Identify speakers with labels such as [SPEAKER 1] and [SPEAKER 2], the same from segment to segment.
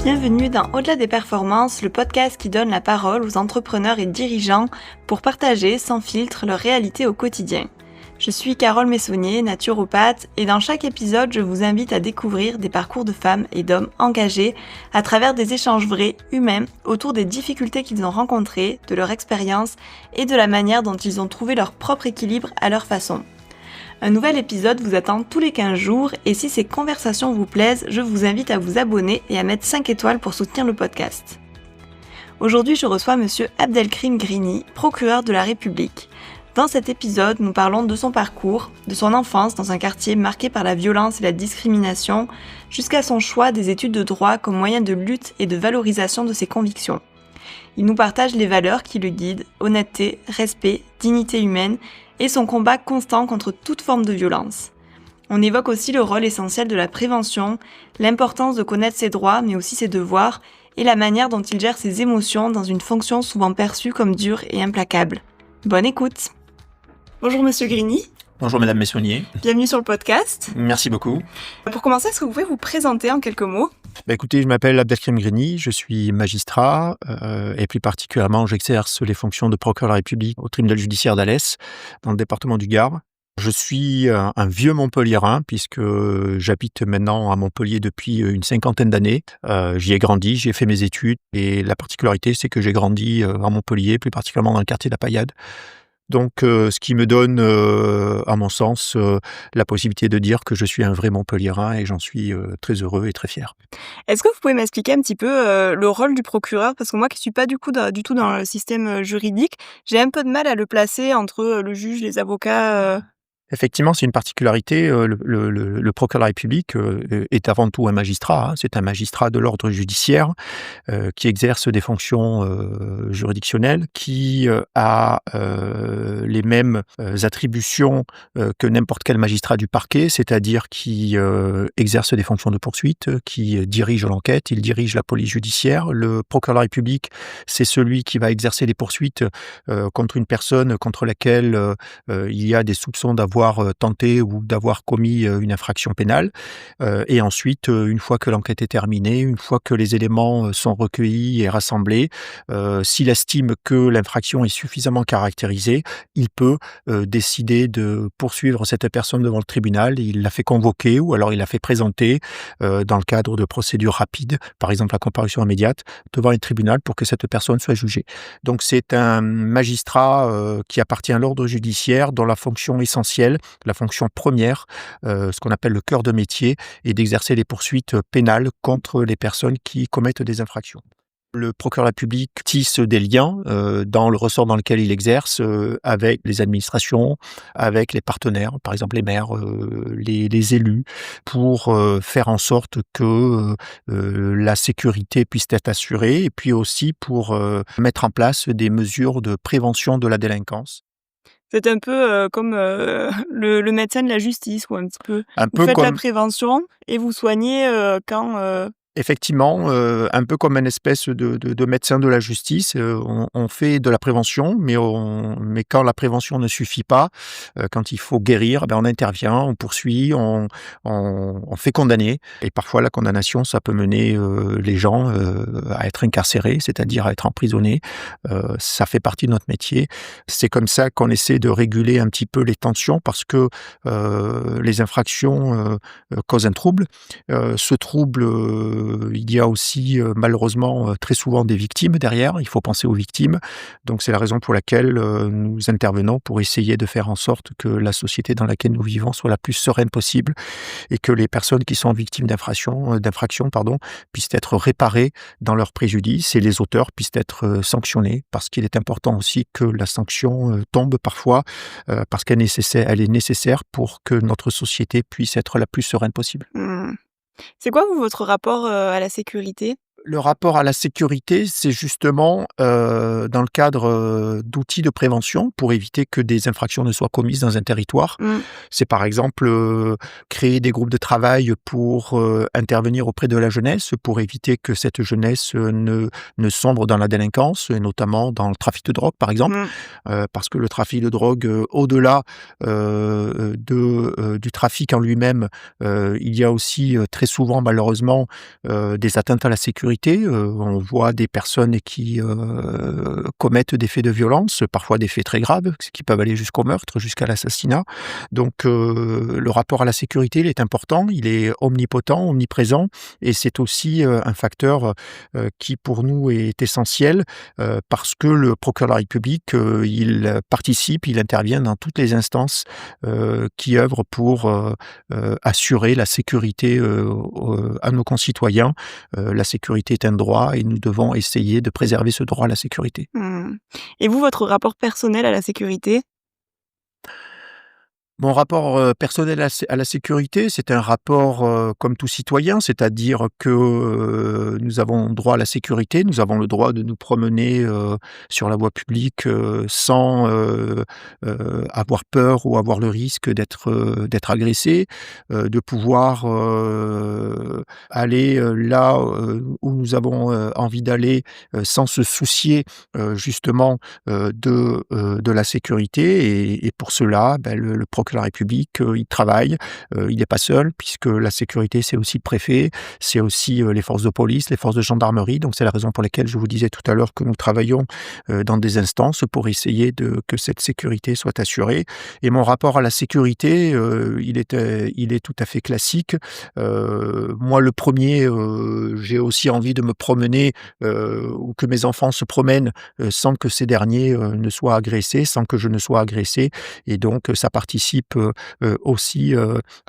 [SPEAKER 1] Bienvenue dans Au-delà des performances, le podcast qui donne la parole aux entrepreneurs et dirigeants pour partager sans filtre leur réalité au quotidien. Je suis Carole Messonnier, naturopathe, et dans chaque épisode, je vous invite à découvrir des parcours de femmes et d'hommes engagés à travers des échanges vrais, humains, autour des difficultés qu'ils ont rencontrées, de leur expérience et de la manière dont ils ont trouvé leur propre équilibre à leur façon. Un nouvel épisode vous attend tous les 15 jours et si ces conversations vous plaisent, je vous invite à vous abonner et à mettre 5 étoiles pour soutenir le podcast. Aujourd'hui, je reçois Monsieur Abdelkrim Grini, procureur de la République. Dans cet épisode, nous parlons de son parcours, de son enfance dans un quartier marqué par la violence et la discrimination, jusqu'à son choix des études de droit comme moyen de lutte et de valorisation de ses convictions. Il nous partage les valeurs qui le guident, honnêteté, respect, dignité humaine et son combat constant contre toute forme de violence. On évoque aussi le rôle essentiel de la prévention, l'importance de connaître ses droits mais aussi ses devoirs et la manière dont il gère ses émotions dans une fonction souvent perçue comme dure et implacable. Bonne écoute! Bonjour Monsieur Grini.
[SPEAKER 2] Bonjour Madame Messonnier.
[SPEAKER 1] Bienvenue sur le podcast.
[SPEAKER 2] Merci beaucoup.
[SPEAKER 1] Pour commencer, est-ce que vous pouvez vous présenter en quelques mots ?
[SPEAKER 2] Écoutez, je m'appelle Abdelkrim Grini, je suis magistrat et plus particulièrement j'exerce les fonctions de procureur de la République au tribunal judiciaire d'Alès dans le département du Gard. Je suis un vieux Montpelliérain puisque j'habite maintenant à Montpellier depuis une 50aine d'années. J'y ai grandi, j'y ai fait mes études et la particularité c'est que j'ai grandi à Montpellier, plus particulièrement dans le quartier de la Paillade. Donc, ce qui me donne, à mon sens, la possibilité de dire que je suis un vrai Montpelliérain et j'en suis très heureux et très fier.
[SPEAKER 1] Est-ce que vous pouvez m'expliquer un petit peu le rôle du procureur ? Parce que moi qui ne suis pas du tout dans le système juridique, j'ai un peu de mal à le placer entre le juge, les avocats.
[SPEAKER 2] Effectivement, c'est une particularité. Le procureur de la République est avant tout un magistrat. C'est un magistrat de l'ordre judiciaire qui exerce des fonctions juridictionnelles, qui a les mêmes attributions que n'importe quel magistrat du parquet, c'est-à-dire qui exerce des fonctions de poursuite, qui dirige l'enquête, il dirige la police judiciaire. Le procureur de la République, c'est celui qui va exercer les poursuites contre une personne contre laquelle il y a des soupçons d'avoir tenté ou d'avoir commis une infraction pénale. Et ensuite, une fois que l'enquête est terminée, une fois que les éléments sont recueillis et rassemblés, s'il estime que l'infraction est suffisamment caractérisée, il peut décider de poursuivre cette personne devant le tribunal. Il l'a fait convoquer ou alors il l'a fait présenter dans le cadre de procédures rapides, par exemple la comparution immédiate, devant le tribunal pour que cette personne soit jugée. Donc c'est un magistrat qui appartient à l'ordre judiciaire dont la fonction essentielle, la fonction première, ce qu'on appelle le cœur de métier, est d'exercer les poursuites pénales contre les personnes qui commettent des infractions. Le procureur de la République tisse des liens dans le ressort dans lequel il exerce avec les administrations, avec les partenaires, par exemple les maires, les élus, pour faire en sorte que la sécurité puisse être assurée et puis aussi pour mettre en place des mesures de prévention de la délinquance.
[SPEAKER 1] C'est un peu comme le médecin de la justice, ou un petit peu. Vous faites
[SPEAKER 2] Comme
[SPEAKER 1] la prévention et vous soignez quand...
[SPEAKER 2] Effectivement, un peu comme une espèce de médecin de la justice, on fait de la prévention, mais quand la prévention ne suffit pas, quand il faut guérir, on intervient, on poursuit, on fait condamner. Et parfois, la condamnation, ça peut mener les gens à être incarcérés, c'est-à-dire à être emprisonnés. Ça fait partie de notre métier. C'est comme ça qu'on essaie de réguler un petit peu les tensions, parce que les infractions causent un trouble. Ce trouble... il y a aussi malheureusement très souvent des victimes derrière, il faut penser aux victimes. Donc c'est la raison pour laquelle nous intervenons pour essayer de faire en sorte que la société dans laquelle nous vivons soit la plus sereine possible et que les personnes qui sont victimes d'infractions puissent être réparées dans leurs préjudices et les auteurs puissent être sanctionnés, parce qu'il est important aussi que la sanction tombe parfois parce qu'elle est nécessaire pour que notre société puisse être la plus sereine possible.
[SPEAKER 1] C'est quoi, votre rapport à la sécurité ?
[SPEAKER 2] Le rapport à la sécurité, c'est justement dans le cadre d'outils de prévention pour éviter que des infractions ne soient commises dans un territoire. C'est par exemple créer des groupes de travail pour intervenir auprès de la jeunesse, pour éviter que cette jeunesse ne sombre dans la délinquance, et notamment dans le trafic de drogue, par exemple. Parce que le trafic de drogue, au-delà du trafic en lui-même, il y a aussi très souvent, malheureusement, des atteintes à la sécurité sécurité. On voit des personnes qui, commettent des faits de violence, parfois des faits très graves, qui peuvent aller jusqu'au meurtre, jusqu'à l'assassinat. Donc le rapport à la sécurité, il est important, il est omnipotent, omniprésent et c'est aussi, un facteur, qui pour nous est essentiel, parce que le procureur de la République, il participe, il intervient dans toutes les instances, qui œuvrent pour, assurer la sécurité, à nos concitoyens. La sécurité est un droit et nous devons essayer de préserver ce droit à la sécurité.
[SPEAKER 1] Mmh. Et vous, votre rapport personnel à la sécurité?
[SPEAKER 2] Mon rapport, personnel à la sécurité, c'est un rapport, comme tout citoyen, c'est-à-dire que, nous avons droit à la sécurité, nous avons le droit de nous promener, sur la voie publique, sans, avoir peur ou avoir le risque d'être agressé, de pouvoir, aller, là, où nous avons, envie d'aller, sans se soucier, justement, de la sécurité et pour cela, le procureur de la République, il travaille, il n'est pas seul puisque la sécurité, c'est aussi le préfet, c'est aussi, les forces de police, les forces de gendarmerie. Donc c'est la raison pour laquelle je vous disais tout à l'heure que nous travaillons, dans des instances pour essayer que cette sécurité soit assurée et mon rapport à la sécurité, il est tout à fait classique. Moi le premier, j'ai aussi envie de me promener, ou que mes enfants se promènent, sans que ces derniers, ne soient agressés, sans que je ne sois agressé et donc ça participe, aussi,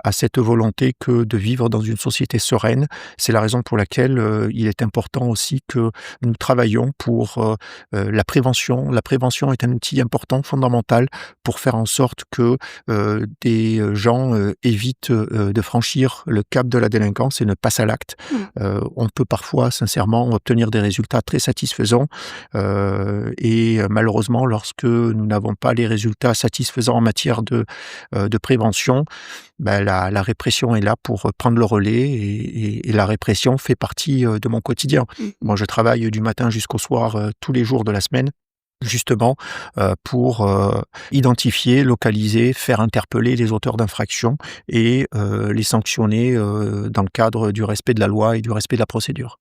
[SPEAKER 2] à cette volonté que de vivre dans une société sereine. C'est la raison pour laquelle, il est important aussi que nous travaillons pour, la prévention. La prévention est un outil important, fondamental pour faire en sorte que, des gens, évitent, de franchir le cap de la délinquance et ne passent à l'acte.
[SPEAKER 1] Mmh.
[SPEAKER 2] On peut parfois sincèrement obtenir des résultats très satisfaisants, et malheureusement lorsque nous n'avons pas les résultats satisfaisants en matière de prévention, la répression est là pour prendre le relais et la répression fait partie, de mon quotidien.
[SPEAKER 1] Mmh.
[SPEAKER 2] Moi, je travaille du matin jusqu'au soir, tous les jours de la semaine, justement, pour, identifier, localiser, faire interpeller les auteurs d'infractions et les sanctionner, dans le cadre du respect de la loi et du respect de la procédure.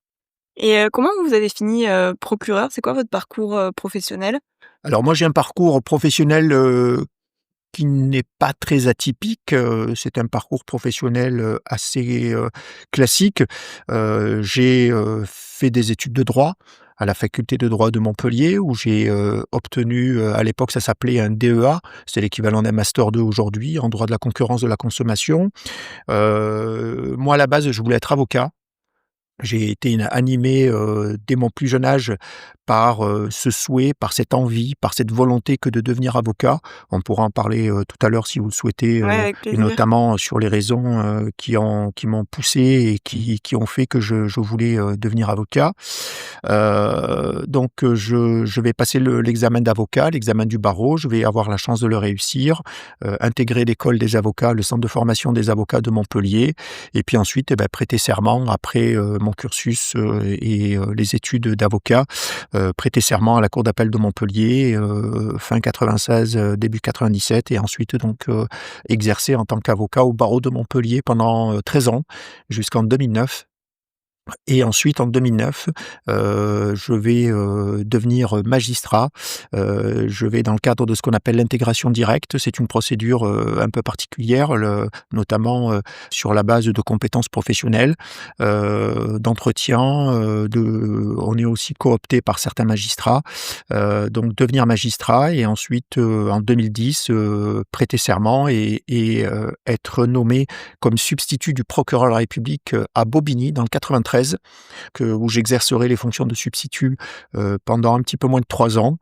[SPEAKER 1] Et comment vous avez fini, procureur? C'est quoi votre parcours, professionnel?
[SPEAKER 2] Alors moi, j'ai un parcours professionnel, qui n'est pas très atypique, c'est un parcours professionnel, assez, classique. J'ai, fait des études de droit à la faculté de droit de Montpellier où j'ai, obtenu, à l'époque ça s'appelait un DEA, c'est l'équivalent d'un master 2 aujourd'hui en droit de la concurrence de la consommation. Moi à la base je voulais être avocat. J'ai été animé, dès mon plus jeune âge par, ce souhait, par cette envie, par cette volonté que de devenir avocat. On pourra en parler, tout à l'heure si vous le souhaitez,
[SPEAKER 1] Ouais, avec
[SPEAKER 2] et
[SPEAKER 1] plaisir.
[SPEAKER 2] notamment sur les raisons, qui m'ont poussé et qui ont fait que je voulais, devenir avocat. Donc, je vais passer l'examen d'avocat, l'examen du barreau. Je vais avoir la chance de le réussir, intégrer l'école des avocats, le centre de formation des avocats de Montpellier et puis ensuite, prêter serment après, mon cursus, et les études d'avocat, prêter serment à la cour d'appel de Montpellier, fin 96, début 97 et ensuite donc, exercer en tant qu'avocat au barreau de Montpellier pendant, 13 ans jusqu'en 2009. Et ensuite en 2009, je vais, devenir magistrat. Je vais dans le cadre de ce qu'on appelle l'intégration directe. C'est une procédure, un peu particulière, notamment, sur la base de compétences professionnelles, d'entretien, on est aussi coopté par certains magistrats. Donc devenir magistrat et ensuite, en 2010, prêter serment et être nommé comme substitut du procureur de la République, à Bobigny dans le 93. Où j'exercerai les fonctions de substitut, pendant un petit peu moins de 3 ans.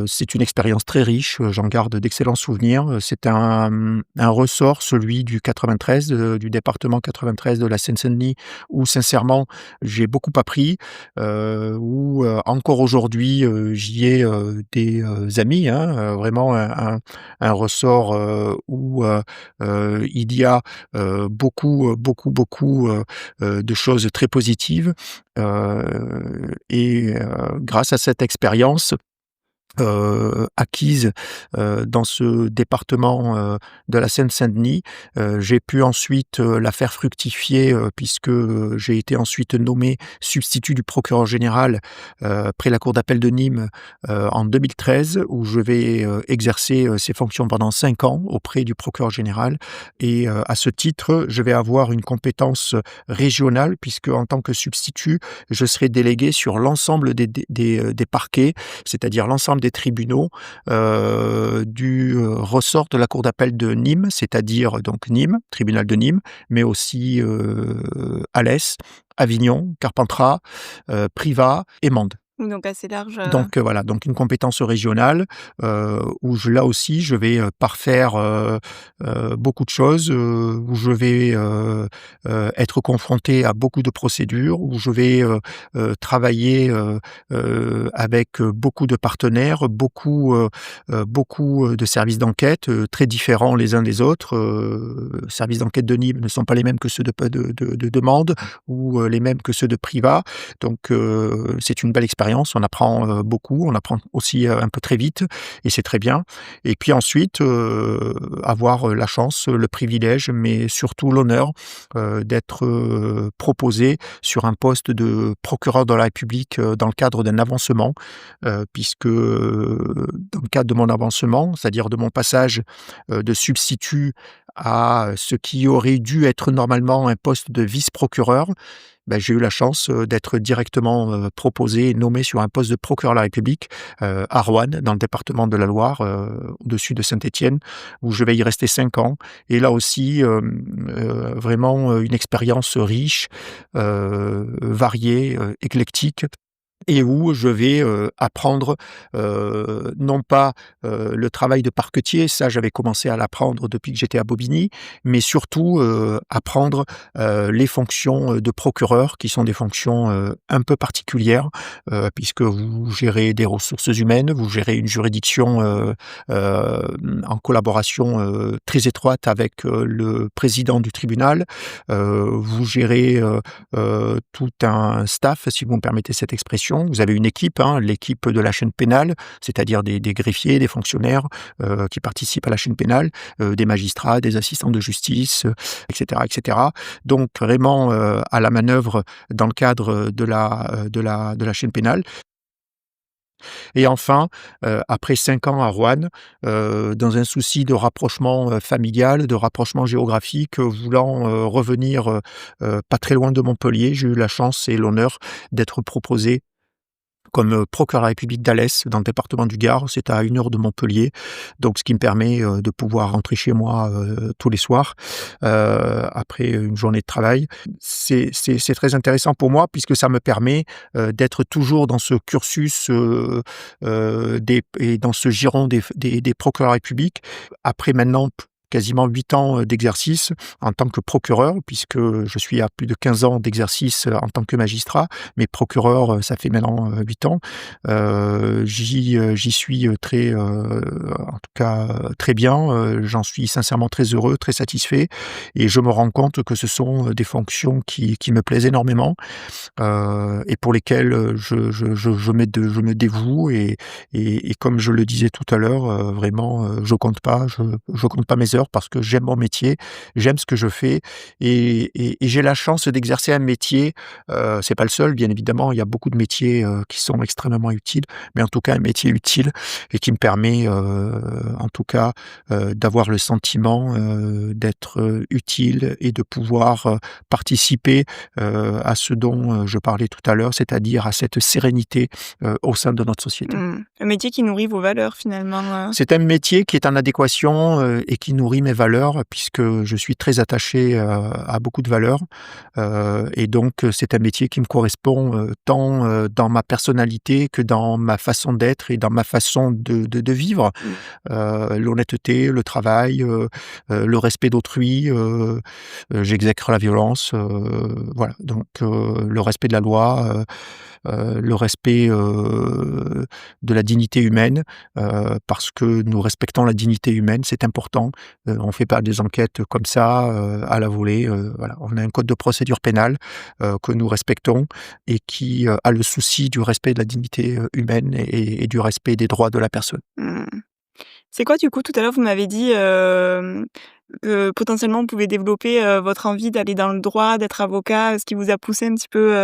[SPEAKER 2] C'est une expérience très riche, j'en garde d'excellents souvenirs. C'est un ressort, celui du 93, du département 93 de la Seine-Saint-Denis, où sincèrement j'ai beaucoup appris, où, encore aujourd'hui, j'y ai, des, amis, hein, vraiment un ressort, où, il y a, beaucoup, de choses très positives, grâce à cette expérience, acquises, dans ce département, de la Seine-Saint-Denis. J'ai pu ensuite, la faire fructifier, puisque, j'ai été ensuite nommé substitut du procureur général, près la cour d'appel de Nîmes, en 2013 où je vais, exercer, ces fonctions pendant 5 ans auprès du procureur général et à ce titre, je vais avoir une compétence, régionale puisque en tant que substitut, je serai délégué sur l'ensemble des parquets, c'est-à-dire l'ensemble des tribunaux, ressort de la cour d'appel de Nîmes, c'est-à-dire donc Nîmes, tribunal de Nîmes, mais aussi, Alès, Avignon, Carpentras, Privas et Mende.
[SPEAKER 1] Donc assez large,
[SPEAKER 2] Donc voilà, donc une compétence régionale, où là aussi je vais, parfaire, beaucoup de choses, où je vais, être confronté à beaucoup de procédures, où je vais, travailler, avec, beaucoup de partenaires, beaucoup de services d'enquête, très différents les uns des autres. Services d'enquête de Nîmes ne sont pas les mêmes que ceux de Mende ou, les mêmes que ceux de Privas. Donc c'est une belle expérience, on apprend, beaucoup, on apprend aussi, un peu très vite et c'est très bien et puis ensuite, avoir, la chance, le privilège, mais surtout l'honneur, d'être, proposé sur un poste de procureur de la République, dans le cadre d'un avancement, puisque, dans le cadre de mon avancement, c'est-à-dire de mon passage, de substitut à ce qui aurait dû être normalement un poste de vice-procureur, j'ai eu la chance, d'être directement, proposé et nommé sur un poste de procureur de la République, à Roanne, dans le département de la Loire, au-dessus de Saint-Étienne, où je vais y rester 5 ans et là aussi, vraiment, une expérience riche, variée, éclectique et où je vais, apprendre, non pas, le travail de parquetier, ça j'avais commencé à l'apprendre depuis que j'étais à Bobigny, mais surtout, apprendre, les fonctions, de procureur qui sont des fonctions, un peu particulières, puisque vous gérez des ressources humaines, vous gérez une juridiction, en collaboration, très étroite avec, le président du tribunal, vous gérez, tout un staff, si vous me permettez cette expression. Vous avez une équipe, hein, l'équipe de la chaîne pénale, c'est-à-dire des greffiers, des fonctionnaires, qui participent à la chaîne pénale, des magistrats, des assistants de justice, et cetera, et cetera. Donc vraiment, à la manœuvre dans le cadre de la chaîne pénale. Et enfin, après 5 ans à Roanne, dans un souci de rapprochement, familial, de rapprochement géographique, voulant, revenir, pas très loin de Montpellier, j'ai eu la chance et l'honneur d'être proposé comme, procureur de la République d'Alès, dans le département du Gard. C'est à 1 heure de Montpellier, donc ce qui me permet, de pouvoir rentrer chez moi, tous les soirs, après une journée de travail. C'est très intéressant pour moi puisque ça me permet, d'être toujours dans ce cursus, dans ce giron des procureurs de la République. Après maintenant quasiment 8 ans, d'exercice en tant que procureur, puisque je suis à plus de 15 ans d'exercice, en tant que magistrat, mais procureur, ça fait maintenant, 8 ans. J'y suis, très, en tout cas, très bien, j'en suis sincèrement très heureux, très satisfait et je me rends compte que ce sont, des fonctions qui me plaisent énormément, et pour lesquelles, je me dévoue et comme je le disais tout à l'heure, vraiment, je compte pas mes heures parce que j'aime mon métier, j'aime ce que je fais et j'ai la chance d'exercer un métier, c'est pas le seul bien évidemment, il y a beaucoup de métiers, qui sont extrêmement utiles, mais en tout cas un métier utile et qui me permet, en tout cas, d'avoir le sentiment, d'être, utile et de pouvoir, participer, à ce dont, je parlais tout à l'heure, c'est-à-dire à cette sérénité, au sein de notre société.
[SPEAKER 1] Un métier qui nourrit vos valeurs finalement,
[SPEAKER 2] C'est un métier qui est en adéquation, et qui nourrit mes valeurs puisque je suis très attaché, à beaucoup de valeurs, et donc c'est un métier qui me correspond, tant, dans ma personnalité que dans ma façon d'être et dans ma façon de vivre. L'honnêteté, le travail, le respect d'autrui, j'exècre la violence, voilà donc le respect de la loi, le respect, de la dignité humaine, parce que nous respectons la dignité humaine, c'est important. On fait pas des enquêtes comme ça, à la volée, voilà. On a un code de procédure pénale, que nous respectons et qui, a le souci du respect de la dignité, humaine et du respect des droits de la personne.
[SPEAKER 1] Mmh. C'est quoi du coup, tout à l'heure vous m'avez dit, que potentiellement vous pouvez développer, votre envie d'aller dans le droit, d'être avocat, ce qui vous a poussé un petit peu,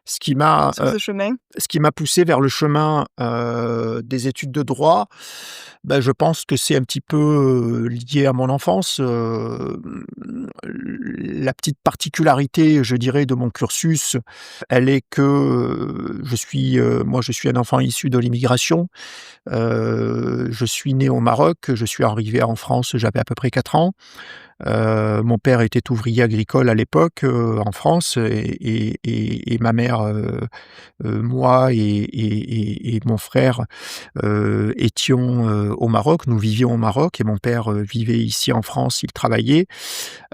[SPEAKER 2] Ce qui m'a,
[SPEAKER 1] sur ce chemin?
[SPEAKER 2] Ce qui m'a poussé vers le chemin, des études de droit, bah, je pense que c'est un petit peu, lié à mon enfance, la petite particularité, je dirais, de mon cursus, elle est que, moi, je suis un enfant issu de l'immigration. Je suis né au Maroc, je suis arrivé en France, j'avais à peu près 4 ans. Mon père était ouvrier agricole à l'époque, en France et ma mère, moi et mon frère, étions, au Maroc. Nous vivions au Maroc et mon père, vivait ici en France, il travaillait.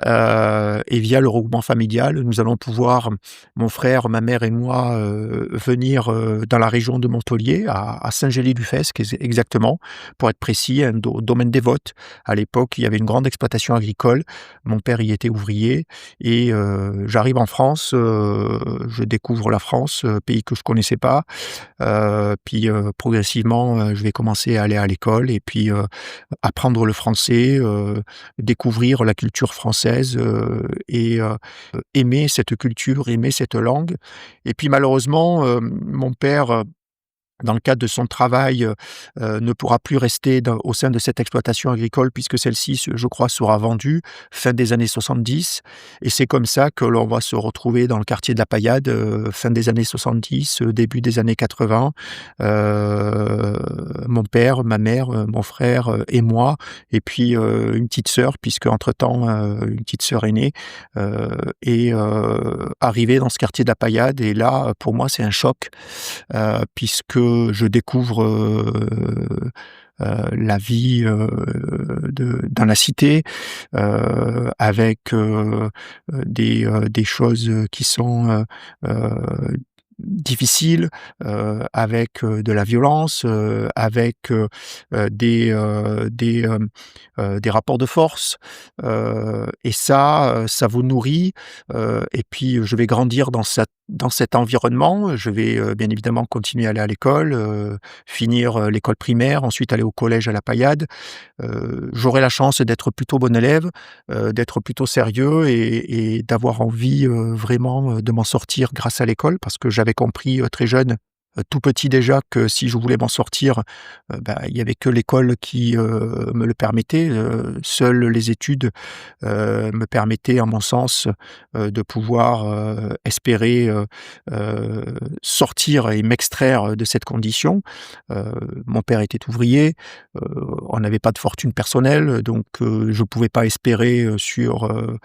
[SPEAKER 2] Et via le regroupement familial, nous allons pouvoir, mon frère, ma mère et moi, venir, dans la région de Montpellier, à Saint-Gély-du-Fesque exactement, pour être précis, un domaine des Vottes. À l'époque, il y avait une grande exploitation agricole. Mon père y était ouvrier et j'arrive en France, je découvre la France, pays que je connaissais pas. Puis, progressivement, je vais commencer à aller à l'école et puis, apprendre le français, découvrir la culture française, et aimer cette culture, aimer cette langue. Et puis malheureusement, mon père, dans le cadre de son travail, ne pourra plus rester au sein de cette exploitation agricole puisque celle-ci, je crois, sera vendue fin des années 70 et c'est comme ça que l'on va se retrouver dans le quartier de la Paillade, fin des années 70, début des années 80. Mon père, ma mère, mon frère, et moi et puis, une petite sœur puisque entre temps, une petite sœur est née, et arrivé dans ce quartier de la Paillade et là, pour moi, c'est un choc, puisque je découvre, la vie, dans la cité, avec, des choses, qui sont, difficiles, avec, de la violence, avec, des rapports de force, et ça, ça vous nourrit, et puis je vais grandir dans cet environnement. Je vais, bien évidemment continuer à aller à l'école, finir, l'école primaire, ensuite aller au collège à la Paillade. J'aurai la chance d'être plutôt bon élève, d'être plutôt sérieux et d'avoir envie, vraiment, de m'en sortir grâce à l'école parce que j'avais compris, très jeune, tout petit déjà que si je voulais m'en sortir, bah, il y avait que l'école qui, me le permettait, seules les études, me permettaient à mon sens, de pouvoir, espérer, heu, sortir et m'extraire de cette condition. Mon père était ouvrier, heu, on n'avait pas de fortune personnelle donc je ne pouvais pas espérer, sur,
[SPEAKER 1] Un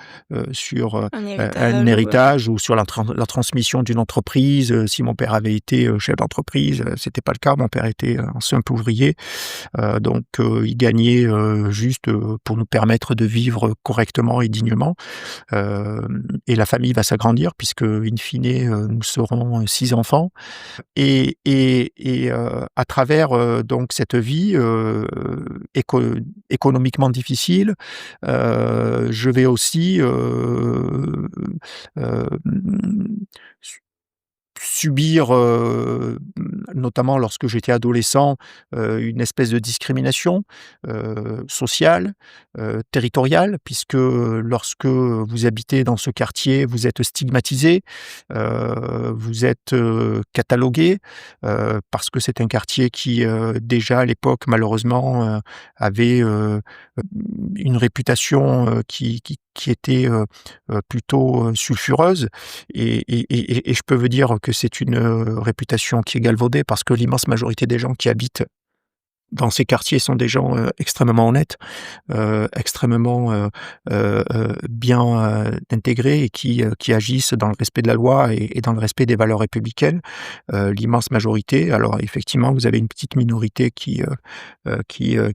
[SPEAKER 2] un
[SPEAKER 1] héritage ou,
[SPEAKER 2] héritage ou sur la transmission d'une entreprise, si mon père avait été, chef d'entreprise, c'était pas le cas. Mon père était un simple ouvrier, donc il gagnait, juste, pour nous permettre de vivre correctement et dignement, et la famille va s'agrandir puisque in fine, nous serons 6 enfants à travers, donc cette vie, économiquement difficile, je vais aussi, hem, subir, notamment lorsque j'étais adolescent, une espèce de discrimination, sociale, territoriale, puisque lorsque vous habitez dans ce quartier, vous êtes stigmatisé, vous êtes, catalogué, parce que c'est un quartier qui, déjà à l'époque malheureusement, avait, une réputation, qui était, plutôt, sulfureuse et je peux vous dire que c'est une, réputation qui est galvaudée parce que l'immense majorité des gens qui habitent dans ces quartiers sont des gens, extrêmement honnêtes, extrêmement, bien, intégrés et qui agissent dans le respect de la loi et dans le respect des valeurs républicaines. L'immense majorité, alors effectivement, vous avez une petite minorité qui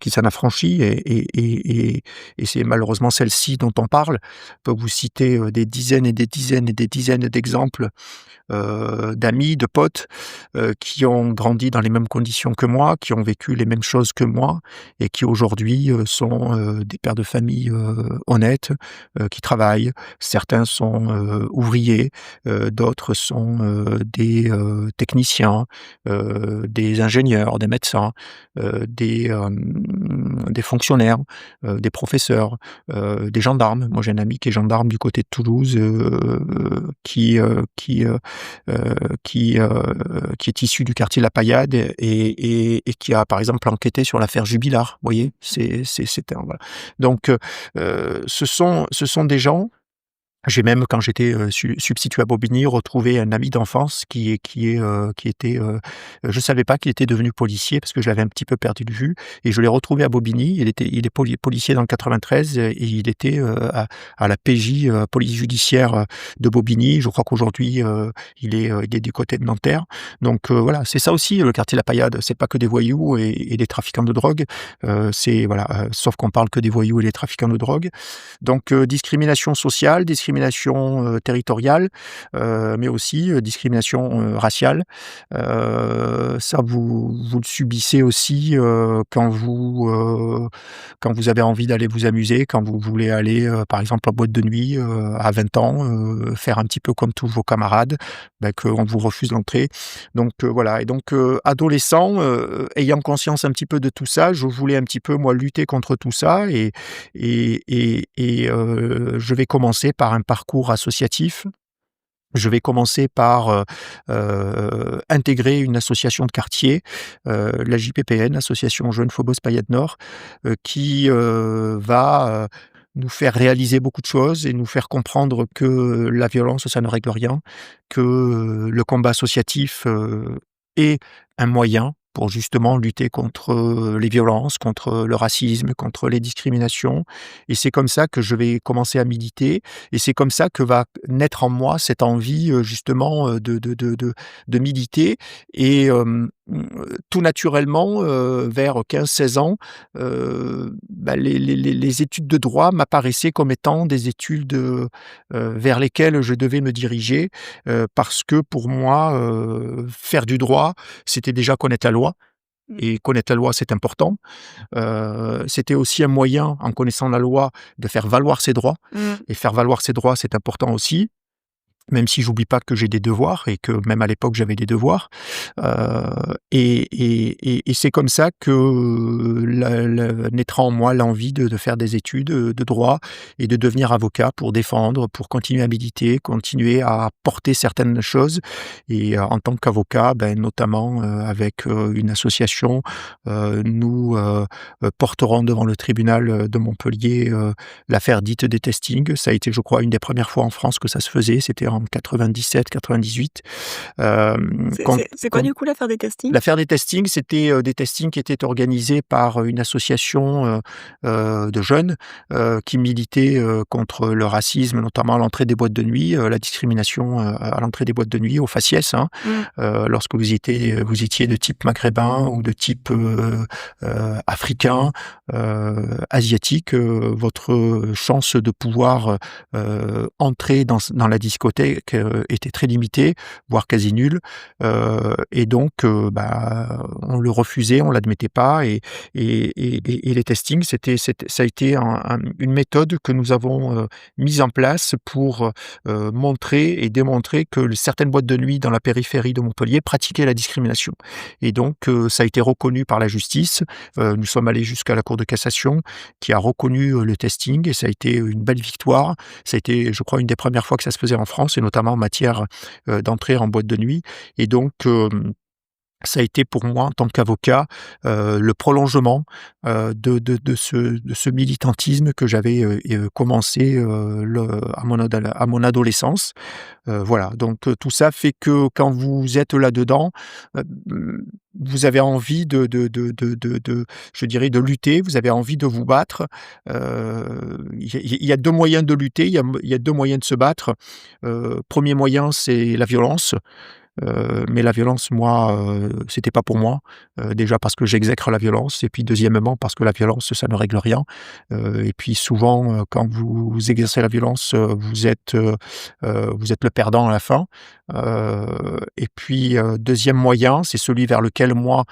[SPEAKER 2] s'en affranchit et c'est malheureusement celle-ci dont on parle. Je peux vous citer, des dizaines et des dizaines et des dizaines d'exemples d'amis, de potes, qui ont grandi dans les mêmes conditions que moi, qui ont vécu les mêmes choses que moi et qui aujourd'hui, sont, des pères de famille, honnêtes, qui travaillent. Certains sont, ouvriers, d'autres sont, des, techniciens, des ingénieurs, des médecins, des fonctionnaires, des professeurs, des gendarmes. Moi, j'ai un ami qui est gendarme du côté de Toulouse, qui est issu du quartier La Paillade et qui a, par exemple, enquêté sur l'affaire Jubilard. Vous voyez? C'est un voilà. Donc, ce sont des gens. J'ai même, quand j'étais, substitut à Bobigny, retrouvé un ami d'enfance qui était, je savais pas qu'il était devenu policier parce que je l'avais un petit peu perdu de vue et je l'ai retrouvé à Bobigny. Il est policier dans le 93 et il était, à la PJ, police judiciaire, de Bobigny. Je crois qu'aujourd'hui, il est du côté de Nanterre. Donc, voilà, c'est ça aussi le quartier La Paillade. C'est pas que des voyous et des trafiquants de drogue. C'est voilà, sauf qu'on parle que des voyous et des trafiquants de drogue. Donc, discrimination sociale, discrimination, territoriale, mais aussi, discrimination, raciale. Ça vous le subissez aussi, quand vous avez envie d'aller vous amuser, quand vous voulez aller, par exemple en boîte de nuit, à 20 ans, faire un petit peu comme tous vos camarades, qu'on vous refuse l'entrée. Donc, voilà et donc, adolescent, ayant conscience un petit peu de tout ça, je voulais un petit peu moi lutter contre tout ça je vais commencer par un parcours associatif. Je vais commencer par, intégrer une association de quartier, la JPPN, Association Jeunes Phobos Payette Nord, qui, va, nous faire réaliser beaucoup de choses et nous faire comprendre que la violence, ça ne règle rien, que, le combat associatif, est un moyen pour justement lutter contre, les violences, contre le racisme, contre les discriminations et c'est comme ça que je vais commencer à militer et c'est comme ça que va naître en moi cette envie, justement, de militer et tout naturellement, vers 15-16 ans, les études de droit m'apparaissaient comme étant des études, vers lesquelles je devais me diriger, parce que pour moi, faire du droit, c'était déjà connaître la loi et connaître la loi, c'est important. C'était aussi un moyen, en connaissant la loi, de faire valoir ses droits et faire valoir ses droits, c'est important aussi. Même si j'oublie pas que j'ai des devoirs et que même à l'époque j'avais des devoirs, et c'est comme ça que naîtra en moi l'envie de faire des études, de droit et de devenir avocat pour défendre, pour continuer à militer, continuer à porter certaines choses et en tant qu'avocat, notamment, avec, une association, nous, porterons devant le tribunal, de Montpellier, l'affaire dite des testings. Ça a été, je crois, une des premières fois en France que ça se faisait, c'était en 97-98.
[SPEAKER 1] C'est quoi du coup l'affaire des testings?
[SPEAKER 2] L'affaire des testings, c'était, des testings qui étaient organisés par une association, de jeunes, qui militaient, contre le racisme, notamment à l'entrée des boîtes de nuit, la discrimination, à l'entrée des boîtes de nuit, au faciès, hein. Lorsque vous étiez de type maghrébin ou de type, africain, asiatique, votre chance de pouvoir, entrer dans la discothèque, était très limitée, voire quasi nulle. Et donc, on le refusait, on l'admettait pas et les testings, ça a été une méthode que nous avons, mise en place pour, montrer et démontrer que certaines boîtes de nuit dans la périphérie de Montpellier pratiquaient la discrimination et donc, ça a été reconnu par la justice. Nous sommes allés jusqu'à la Cour de cassation qui a reconnu, le testing et ça a été une belle victoire. Ça a été, je crois, une des premières fois que ça se faisait en France et notamment en matière, d'entrée en boîte de nuit et donc, ça a été pour moi en tant qu'avocat, le prolongement, de ce militantisme que j'avais, commencé, à mon adolescence. Voilà, donc tout ça fait que quand vous êtes là-dedans, mmh, vous avez envie de je dirais de lutter, vous avez envie de vous battre. Il y a 2 moyens de lutter, il y a 2 moyens de se battre. 1er moyen, c'est la violence. Mais la violence, moi, c'était pas pour moi. Déjà parce que j'exècre la violence et puis deuxièmement parce que la violence, ça ne règle rien. Et puis souvent, quand vous exercez la violence, vous êtes le perdant à la fin. Et puis, 2e moyen, c'est celui vers lequel moi,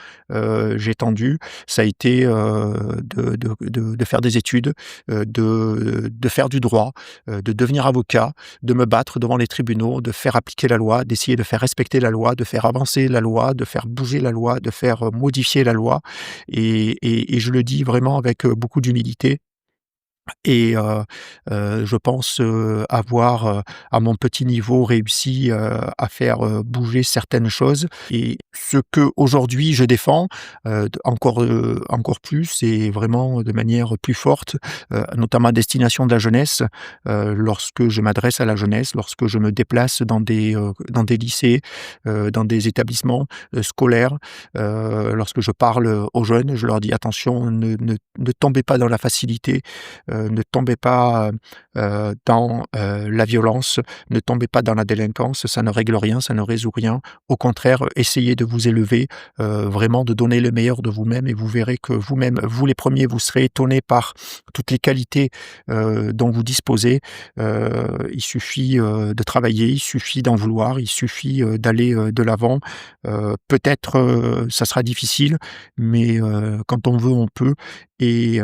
[SPEAKER 2] j'ai tendu, ça a été, de faire des études, de faire du droit, de devenir avocat, de me battre devant les tribunaux, de faire appliquer la loi, d'essayer de faire respecter la loi, de faire avancer la loi, de faire bouger la loi, de faire, modifier la loi et je le dis vraiment avec, beaucoup d'humilité et je pense, avoir, à mon petit niveau réussi, à faire, bouger certaines choses et ce que aujourd'hui je défends, encore plus et vraiment de manière plus forte, notamment à destination de la jeunesse, lorsque je m'adresse à la jeunesse, lorsque je me déplace dans des lycées, dans des établissements, scolaires, lorsque je parle aux jeunes, je leur dis: «Attention, ne tombez pas dans la facilité, ne tombez pas, dans, la violence, ne tombez pas dans la délinquance, ça ne règle rien, ça ne résout rien. Au contraire, essayez de vous élever, vraiment de donner le meilleur de vous-même et vous verrez que vous-même, vous les premiers, vous serez étonnés par toutes les qualités, dont vous disposez. Il suffit, de travailler, il suffit d'en vouloir, il suffit, d'aller, de l'avant. Peut-être, ça sera difficile, mais quand on veut, on peut et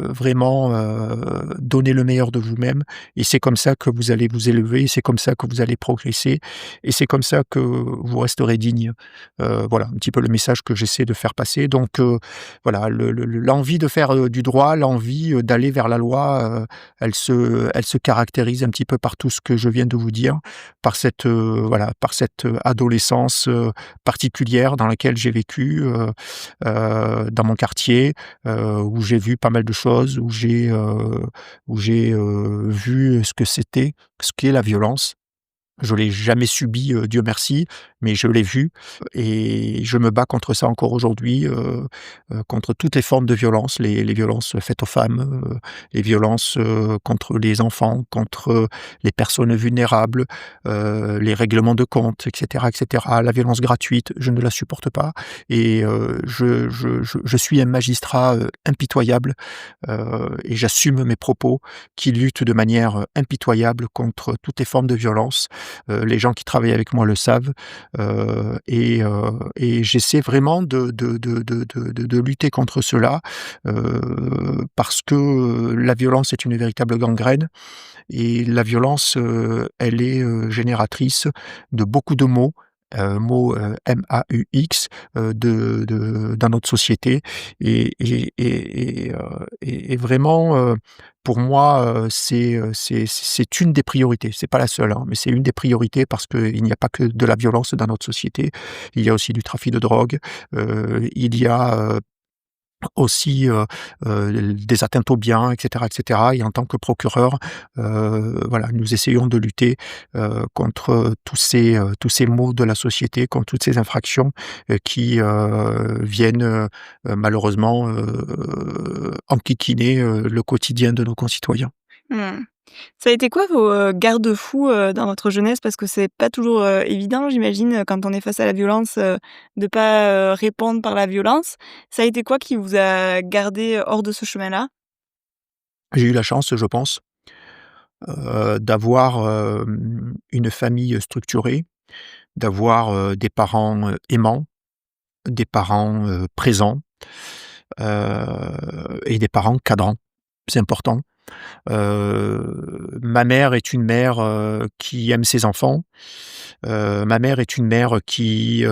[SPEAKER 2] vraiment, donner le meilleur de vous-même et c'est comme ça que vous allez vous élever et c'est comme ça que vous allez progresser et c'est comme ça que vous resterez digne. Voilà un petit peu le message que j'essaie de faire passer donc voilà l'envie de faire, du droit, l'envie, d'aller vers la loi, elle se caractérise un petit peu par tout ce que je viens de vous dire, par cette, voilà, par cette, adolescence, particulière dans laquelle j'ai vécu, dans mon quartier, où j'ai vu pas mal de choses, où j'ai, vu ce qu'est la violence. Je l'ai jamais subi, Dieu merci, mais je l'ai vu et je me bats contre ça encore aujourd'hui, contre toutes les formes de violence, les violences faites aux femmes, les violences, contre les enfants, contre les personnes vulnérables, les règlements de compte et cetera. La violence gratuite, je ne la supporte pas et je suis un magistrat, impitoyable, et j'assume mes propos qui luttent de manière, impitoyable contre toutes les formes de violence. Les gens qui travaillent avec moi le savent, et j'essaie vraiment de lutter contre cela, parce que la violence est une véritable gangrène et la violence, elle est, génératrice de beaucoup de maux, MAUX, dans notre société et vraiment, pour moi, c'est une des priorités. C'est pas la seule, hein, mais c'est une des priorités parce qu'il n'y a pas que de la violence dans notre société. Il y a aussi du trafic de drogue, il y a, aussi, des atteintes aux biens et cetera et en tant que procureur, voilà, nous essayons de lutter, contre tous ces maux de la société, contre toutes ces infractions, qui, viennent, malheureusement, enquiquiner, le quotidien de nos concitoyens.
[SPEAKER 1] Mmh. Ça a été quoi vos, garde-fous, dans votre jeunesse? Parce que c'est pas toujours, évident j'imagine, quand on est face à la violence, de pas, répondre par la violence. Ça a été quoi qui vous a gardé, hors de ce chemin-là?
[SPEAKER 2] J'ai eu la chance, je pense, d'avoir, une famille structurée, d'avoir, des parents, aimants, des parents, présents, et des parents cadrants. C'est important. Ma mère est une mère, qui aime ses enfants. Ma mère est une mère qui,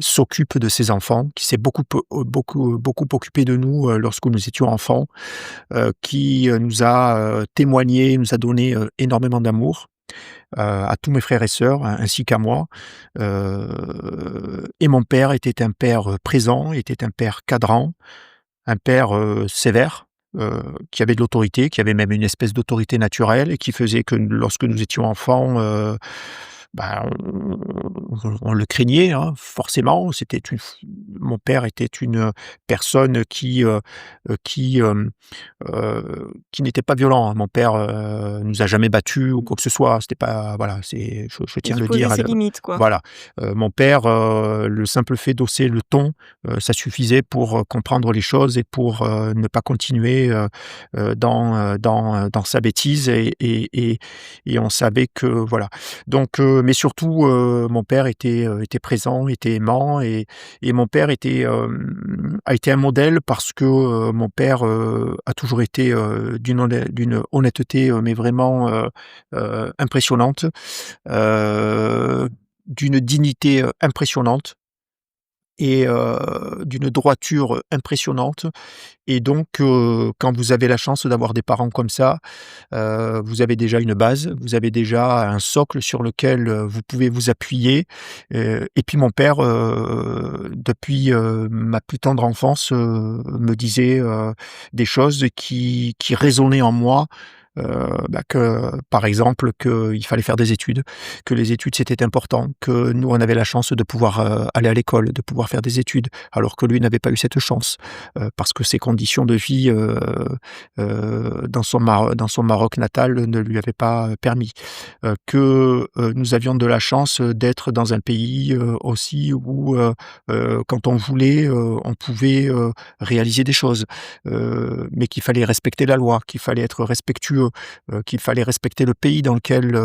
[SPEAKER 2] s'occupe de ses enfants, qui s'est beaucoup occupée de nous, lorsque nous étions enfants, qui, nous a, témoigné, nous a donné, énormément d'amour. à tous mes frères et sœurs, ainsi qu'à moi. Et mon père était un père, présent, était un père cadrant, un père, sévère, qui avait de l'autorité, qui avait même une espèce d'autorité naturelle et qui faisait que lorsque nous étions enfants, on le craignait, hein, forcément. C'était une Mon père était une personne qui n'était pas violent, hein. Mon père, nous a jamais battus ou quoi que ce soit. C'était pas voilà, je
[SPEAKER 1] Et
[SPEAKER 2] tiens à
[SPEAKER 1] qui
[SPEAKER 2] le
[SPEAKER 1] posait
[SPEAKER 2] dire,
[SPEAKER 1] ses limites, quoi.
[SPEAKER 2] voilà. Mon père, le simple fait d'hausser le ton, ça suffisait pour, comprendre les choses et pour, ne pas continuer, dans sa bêtise et on savait que voilà. Donc mais surtout, mon père était présent, était aimant et mon père a été un modèle parce que, mon père, a toujours été, d'une honnêteté, mais vraiment, impressionnante, heu, d'une dignité, impressionnante et d'une droiture, impressionnante et donc quand vous avez la chance d'avoir des parents comme ça, vous avez déjà une base, vous avez déjà un socle sur lequel, vous pouvez vous appuyer, et puis mon père, depuis, ma plus tendre enfance, me disait, des choses qui résonnaient en moi, que par exemple, qu'il fallait faire des études, que les études c'était important, que nous on avait la chance de pouvoir, aller à l'école, de pouvoir faire des études, alors que lui n'avait pas eu cette chance, parce que ses conditions de vie, dans son Maroc natal ne lui avaient pas permis. Que, nous avions de la chance, d'être dans un pays, aussi où, quand on voulait, on pouvait, réaliser des choses, mais qu'il fallait respecter la loi, qu'il fallait être respectueux, qu'il fallait respecter le pays dans lequel,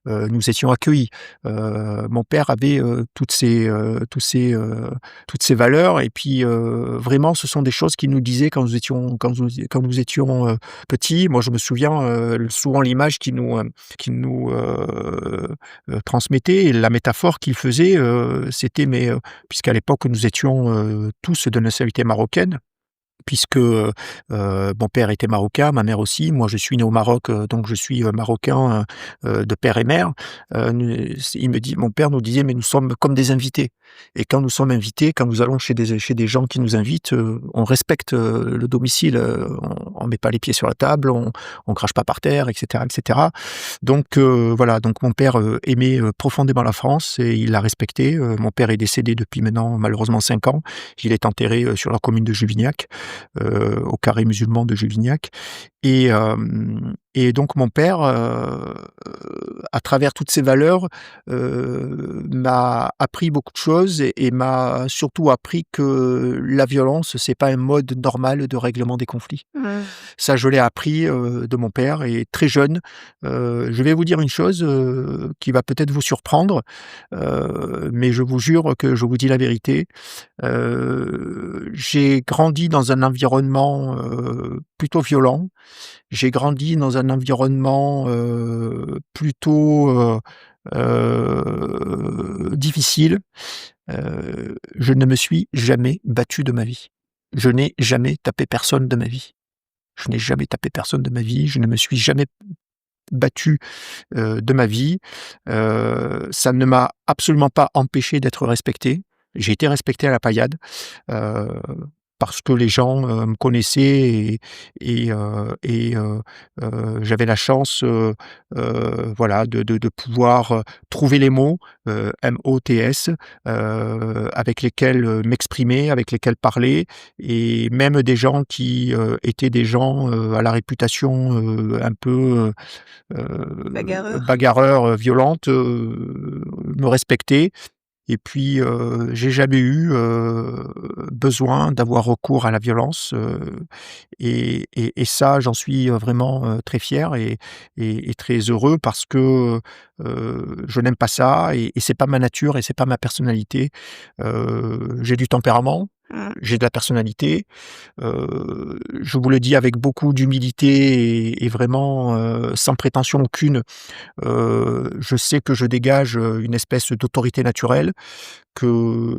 [SPEAKER 2] nous étions accueillis. Mon père avait, toutes ces valeurs et puis, vraiment ce sont des choses qu'il nous disait quand nous étions, petits. Moi je me souviens, souvent l'image qu'il nous transmettait et la métaphore qu'il faisait, c'était puisqu'à l'époque nous étions, tous de nationalité marocaine, puisque, mon père était marocain, ma mère aussi. Moi, je suis né au Maroc, donc je suis, marocain, de père et mère. Mon père nous disait: «Mais nous sommes comme des invités» et quand nous sommes invités, quand nous allons chez des gens qui nous invitent, on respecte, le domicile, on met pas les pieds sur la table, on crache pas par terre et cetera et cetera. Donc voilà, donc mon père, aimait, profondément la France et il l'a respectée. Mon père est décédé depuis maintenant malheureusement 5 ans. Il est enterré, sur la commune de Juvignac, au carré musulman de Juvignac et donc mon père, à travers toutes ces valeurs, m'a appris beaucoup de choses et m'a surtout appris que la violence, c'est pas un mode normal de règlement des conflits.
[SPEAKER 1] Mmh.
[SPEAKER 2] Ça, je l'ai appris, de mon père et très jeune. Je vais vous dire une chose, qui va peut-être vous surprendre, mais je vous jure que je vous dis la vérité. J'ai grandi dans un environnement, plutôt violent. J'ai grandi dans un environnement, plutôt, difficile. Je ne me suis jamais battu de ma vie. Je n'ai jamais tapé personne de ma vie. Je n'ai jamais tapé personne de ma vie, je ne me suis jamais battu, de ma vie. Ça ne m'a absolument pas empêché d'être respecté. J'ai été respecté à la paillade, heu, parce que les gens, me connaissaient j'avais la chance, voilà, de pouvoir, trouver les mots, MOTS, avec lesquels, m'exprimer, avec lesquels parler et même des gens qui, étaient des gens, à la réputation, un peu,
[SPEAKER 1] Bagarreur.
[SPEAKER 2] bagarreurs, violentes, me respectaient et puis, j'ai jamais eu, besoin d'avoir recours à la violence, et ça, j'en suis, vraiment, très fier et très heureux parce que, je n'aime pas ça et c'est pas ma nature et c'est pas ma personnalité. J'ai du tempérament,
[SPEAKER 1] Mmh.
[SPEAKER 2] j'ai de la personnalité. Je vous le dis avec beaucoup d'humilité et vraiment, sans prétention aucune. Je sais que je dégage, une espèce d'autorité naturelle, que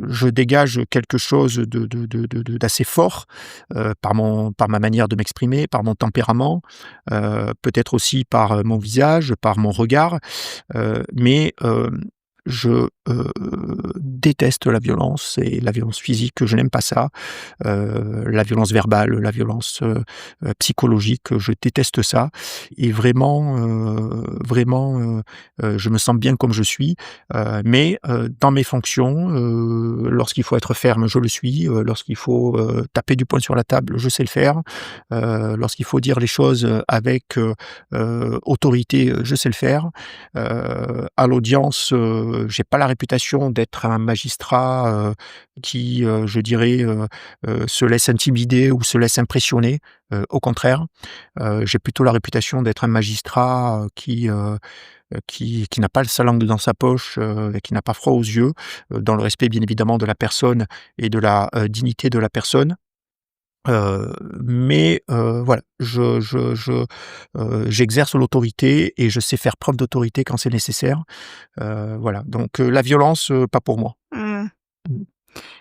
[SPEAKER 2] je dégage quelque chose d'assez fort, par ma manière de m'exprimer, par mon tempérament, peut-être aussi par, mon visage, par mon regard, mais je, déteste la violence et la violence physique, je n'aime pas ça. La violence verbale, la violence, psychologique, je déteste ça et vraiment, je me sens bien comme je suis, mais dans mes fonctions, lorsqu'il faut être ferme, je le suis, lorsqu'il faut, taper du poing sur la table, je sais le faire, lorsqu'il faut dire les choses, avec, autorité, je sais le faire. À l'audience, j'ai pas la réputation d'être un magistrat, qui, je dirais, se laisse intimider ou se laisse impressionner, au contraire. J'ai plutôt la réputation d'être un magistrat, qui n'a pas sa langue dans sa poche, et qui n'a pas froid aux yeux, dans le respect bien évidemment de la personne et de la, dignité de la personne. Mais voilà, j'exerce l'autorité et je sais faire preuve d'autorité quand c'est nécessaire. Voilà, donc la violence, pas pour moi.
[SPEAKER 1] Mmh.
[SPEAKER 2] Mmh.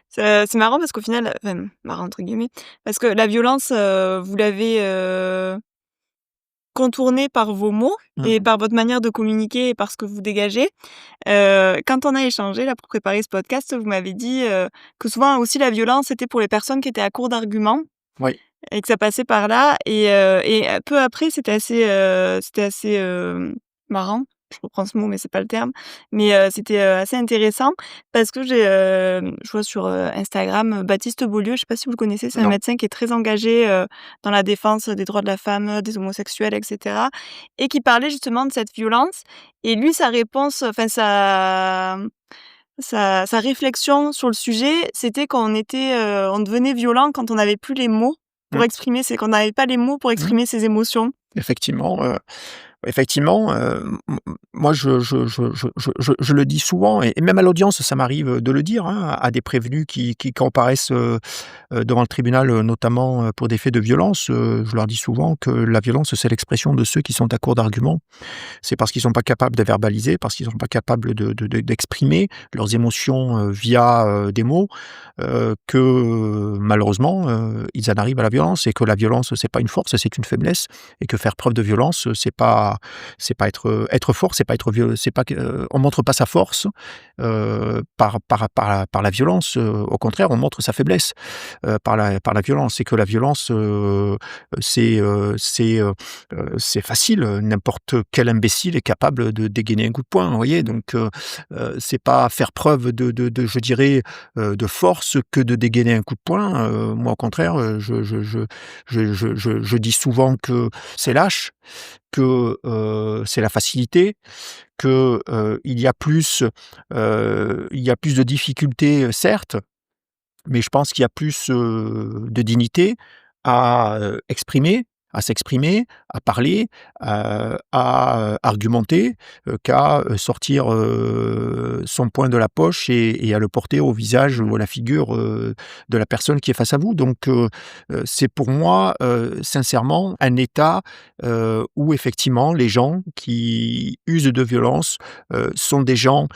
[SPEAKER 1] C'est marrant parce qu'au final, enfin, «marrant» entre guillemets, parce que la violence, vous l'avez, contournée par vos mots et
[SPEAKER 2] Mmh.
[SPEAKER 1] par votre manière de communiquer et par ce que vous dégagez. Quand on a échangé là pour préparer ce podcast, vous m'avez dit, que souvent aussi la violence c'était pour les personnes qui étaient à court d'arguments
[SPEAKER 2] Oui.
[SPEAKER 1] et que ça passait par là et peu après c'était assez, marrant. Je reprends ce mot, mais c'est pas le terme. Mais c'était, assez intéressant parce que je vois sur, Instagram, Baptiste Beaulieu, je sais pas si vous le connaissez, c'est un
[SPEAKER 2] Non.
[SPEAKER 1] médecin qui est très engagé, dans la défense des droits de la femme, des homosexuels et cetera et qui parlait justement de cette violence et lui sa réponse, enfin sa réflexion sur le sujet, c'était on devenait violent quand on n'avait plus les mots pour
[SPEAKER 2] Mmh.
[SPEAKER 1] exprimer c'est qu'on n'avait pas les mots pour
[SPEAKER 2] Mmh.
[SPEAKER 1] exprimer ses émotions.
[SPEAKER 2] Effectivement, effectivement, moi je le dis souvent et même à l'audience, ça m'arrive, de le dire, hein, à des prévenus qui comparaissent, devant le tribunal, notamment, pour des faits de violence, je leur dis souvent que la violence, c'est l'expression de ceux qui sont à court d'arguments. C'est parce qu'ils sont pas capables de verbaliser, parce qu'ils sont pas capables d'exprimer leurs émotions, via, des mots, que, malheureusement, ils en arrivent à la violence et que la violence, c'est pas une force, c'est une faiblesse et que faire preuve de violence, c'est pas être fort, c'est pas être c'est pas que, on montre pas sa force, par la violence, au contraire, on montre sa faiblesse, par la violence et que la violence, c'est facile, n'importe quel imbécile est capable de dégainer un coup de poing, vous voyez? Donc c'est pas faire preuve de je dirais, de force que de dégainer un coup de poing, moi au contraire, je dis souvent que c'est lâche, que, c'est la facilité, que, il y a plus de difficultés, certes, mais je pense qu'il y a plus, de dignité à, s'exprimer, à parler, à argumenter, qu'à, sortir, son poing de la poche et à le porter au visage ou à la figure, de la personne qui est face à vous. Donc, c'est pour moi, sincèrement un état, où effectivement les gens qui usent de violence, sont des gens,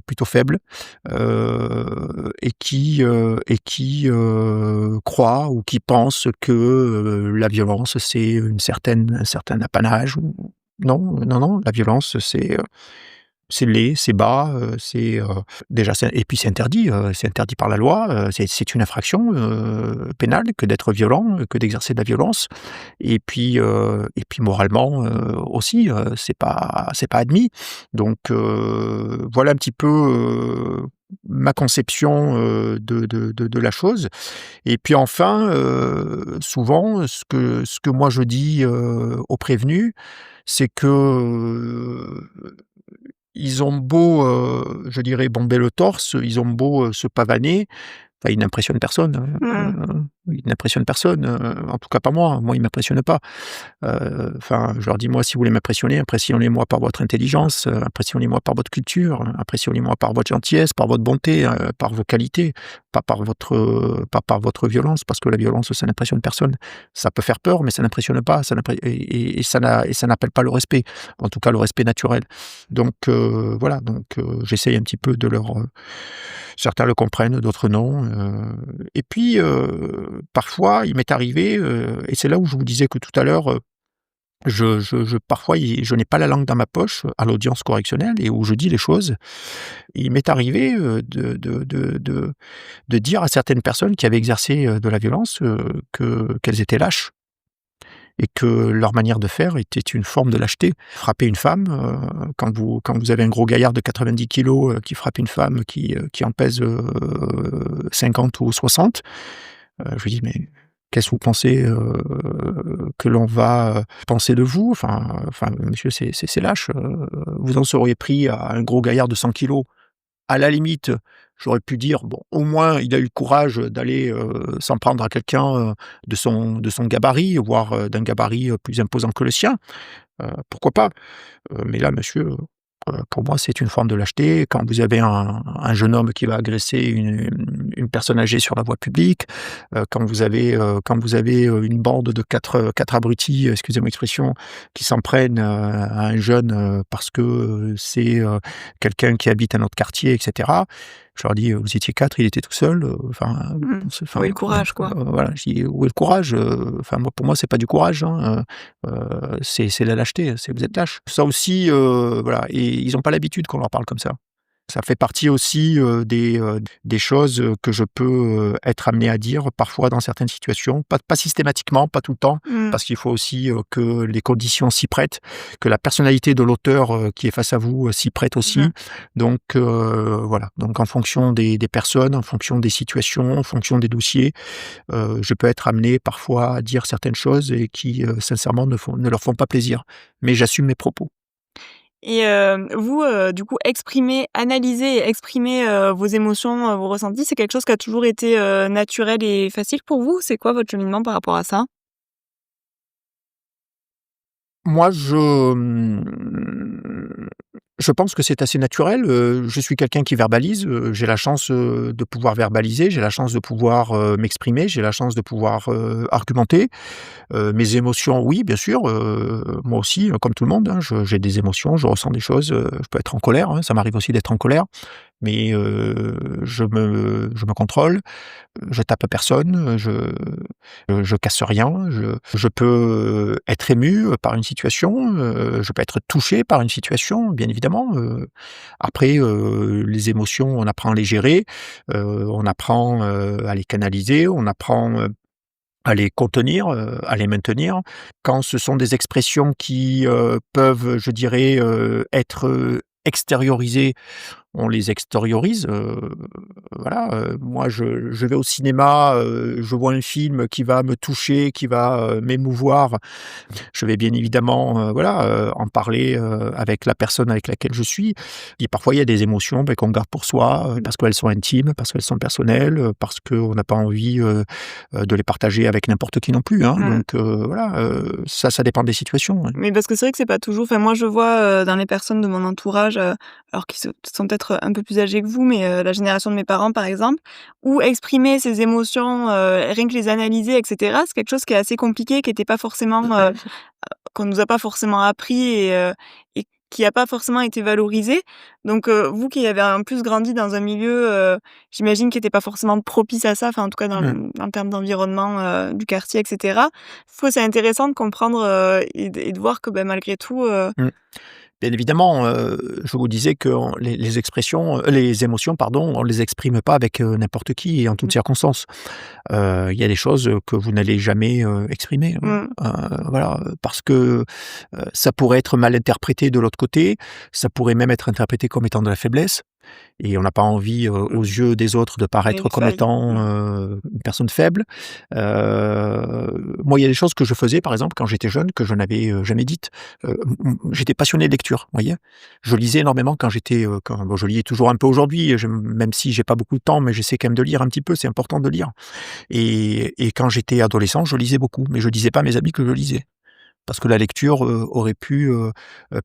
[SPEAKER 2] plutôt faibles, et qui croient ou qui pensent que, la violence, c'est un certain apanage ou non, non, non, la violence, c'est laid, c'est bas, déjà c'est et puis c'est interdit par la loi, c'est une infraction, pénale que d'être violent, que d'exercer de la violence et puis moralement, aussi, c'est pas admis. Donc voilà un petit peu, ma conception, de la chose et puis enfin, souvent ce que moi je dis, aux prévenus, c'est que, ils ont beau, je dirais bomber le torse, ils ont beau, se pavaner, Enfin, il n'impressionne personne,
[SPEAKER 1] Mmh.
[SPEAKER 2] il n'impressionne personne, en tout cas pas moi. Moi, il m'impressionne pas. Enfin, je leur dis: «Moi, si vous voulez m'impressionner, impressionnez-moi par votre intelligence, impressionnez-moi par votre culture, impressionnez-moi par votre gentillesse, par votre bonté, par vos qualités, pas par votre violence, parce que la violence, ça n'impressionne personne. Ça peut faire peur, mais ça n'impressionne pas, ça n'appelle pas le respect, en tout cas le respect naturel». Donc voilà, j'essaye un petit peu de leur, certains le comprennent, d'autres non, et puis, parfois, il m'est arrivé, et c'est là où je vous disais que tout à l'heure, parfois, je n'ai pas la langue dans ma poche, à l'audience correctionnelle et où je dis les choses. Il m'est arrivé, de dire à certaines personnes qui avaient exercé, de la violence, qu'elles étaient lâches et que leur manière de faire était une forme de lâcheté. Frapper une femme, quand vous avez un gros gaillard de 90 kilogrammes, qui frappe une femme qui en pèse, 50 ou 60, je lui dis: «Mais qu'est-ce que vous pensez, que l'on va, penser de vous? Enfin monsieur, c'est lâche, vous en seriez pris à un gros gaillard de 100 kilogrammes. À la limite, j'aurais pu dire: "Bon, au moins, il a eu le courage d'aller, s'en prendre à quelqu'un, de son gabarit, voire, d'un gabarit, plus imposant que le sien", pourquoi pas? Mais là, monsieur, pour moi, c'est une forme de lâcheté. Quand vous avez un jeune homme qui va agresser une personne âgée sur la voie publique, quand vous avez, une bande de quatre abrutis, excusez-moi l'expression, qui s'en prennent, à un jeune, parce que, c'est, quelqu'un qui habite un autre quartier et cetera. Je leur dis: «Vous étiez 4, il était tout seul,
[SPEAKER 1] Mmh.
[SPEAKER 2] enfin,
[SPEAKER 1] Oui, le courage, quoi.
[SPEAKER 2] voilà». Je dis: «Où est le courage?» Enfin moi, pour moi, c'est pas du courage, hein, c'est la lâcheté, c'est vous êtes lâche. Ça aussi, voilà, et ils ont pas l'habitude qu'on leur parle comme ça. Ça fait partie aussi, des choses, que je peux, être amené à dire parfois dans certaines situations, pas systématiquement, pas tout le temps,
[SPEAKER 1] Mmh.
[SPEAKER 2] parce qu'il faut aussi, que les conditions s'y prêtent, que la personnalité de l'auteur, qui est face à vous, s'y prête aussi.
[SPEAKER 1] Mmh.
[SPEAKER 2] Donc voilà, donc en fonction des personnes, en fonction des situations, en fonction des dossiers, je peux être amené parfois à dire certaines choses et qui, sincèrement ne leur font pas plaisir. Mais j'assume mes propos.
[SPEAKER 1] Et vous, du coup, analyser et exprimer, vos émotions, vos ressentis, c'est quelque chose qui a toujours été, naturel et facile pour vous? C'est quoi votre cheminement par rapport à ça?
[SPEAKER 2] Moi, je pense que c'est assez naturel, je suis quelqu'un qui verbalise, j'ai la chance, de pouvoir verbaliser, j'ai la chance de pouvoir, m'exprimer, j'ai la chance de pouvoir, argumenter. Mes émotions, oui, bien sûr, moi aussi, comme tout le monde, hein, j'ai des émotions, je ressens des choses, je peux être en colère, hein, ça m'arrive aussi d'être en colère, mais je me contrôle, je tape personne, je casse rien, je peux être ému, par une situation, je peux être touché par une situation, bien évidemment, après, les émotions, on apprend à les gérer, on apprend, à les canaliser, on apprend, à les contenir, à les maintenir. Quand ce sont des expressions qui, peuvent, je dirais, être, extériorisées, on les extériorise, voilà, moi je vais au cinéma, je vois un film qui va me toucher, qui va, m'émouvoir. Je vais bien évidemment, voilà, en parler, avec la personne avec laquelle je suis. Et parfois il y a des émotions, qu'on garde pour soi, parce qu'elles sont intimes, parce qu'elles sont personnelles, parce qu'on n'a pas envie, de les partager avec n'importe qui non plus, hein.
[SPEAKER 1] Mmh.
[SPEAKER 2] Donc voilà, ça dépend des situations, ouais.
[SPEAKER 1] Mais parce que c'est vrai que c'est pas toujours enfin moi je vois, dans les personnes de mon entourage, alors qui sont peut-être un peu plus âgées que vous, mais la génération de mes parents par exemple, où exprimer ses émotions, rien que les analyser et cetera, c'est quelque chose qui est assez compliqué, qui était pas forcément, qu'on nous a pas forcément appris et qui a pas forcément été valorisé. Donc vous qui avez en plus grandi dans un milieu, j'imagine qui était pas forcément propice à ça, enfin en tout cas
[SPEAKER 2] Mmh.
[SPEAKER 1] en termes d'environnement, du quartier et cetera. Je trouve que c'est intéressant de comprendre, et de voir que, bah, malgré tout,
[SPEAKER 2] Mmh. Bien évidemment, je vous disais que les expressions, les émotions pardon, on les exprime pas avec, n'importe qui et en toutes
[SPEAKER 1] mmh,
[SPEAKER 2] circonstances. Il y a des choses, que vous n'allez jamais, exprimer,
[SPEAKER 1] mmh,
[SPEAKER 2] voilà, parce que, ça pourrait être mal interprété de l'autre côté, ça pourrait même être interprété comme étant de la faiblesse. et on n'a pas envie, aux yeux des autres de
[SPEAKER 1] Il y a
[SPEAKER 2] paraître
[SPEAKER 1] une
[SPEAKER 2] comme
[SPEAKER 1] faille.
[SPEAKER 2] étant, une personne faible. Moi, il y a des choses que je faisais, par exemple, quand j'étais jeune, que je n'avais, jamais dites. J'étais passionné de lecture, vous voyez? Je lisais énormément quand j'étais, quand bon, je lis toujours un peu aujourd'hui, même si j'ai pas beaucoup de temps, mais j'essaie quand même de lire un petit peu, c'est important de lire, et quand j'étais adolescent, je lisais beaucoup, mais je disais pas à mes amis que je lisais. Parce que la lecture, aurait pu,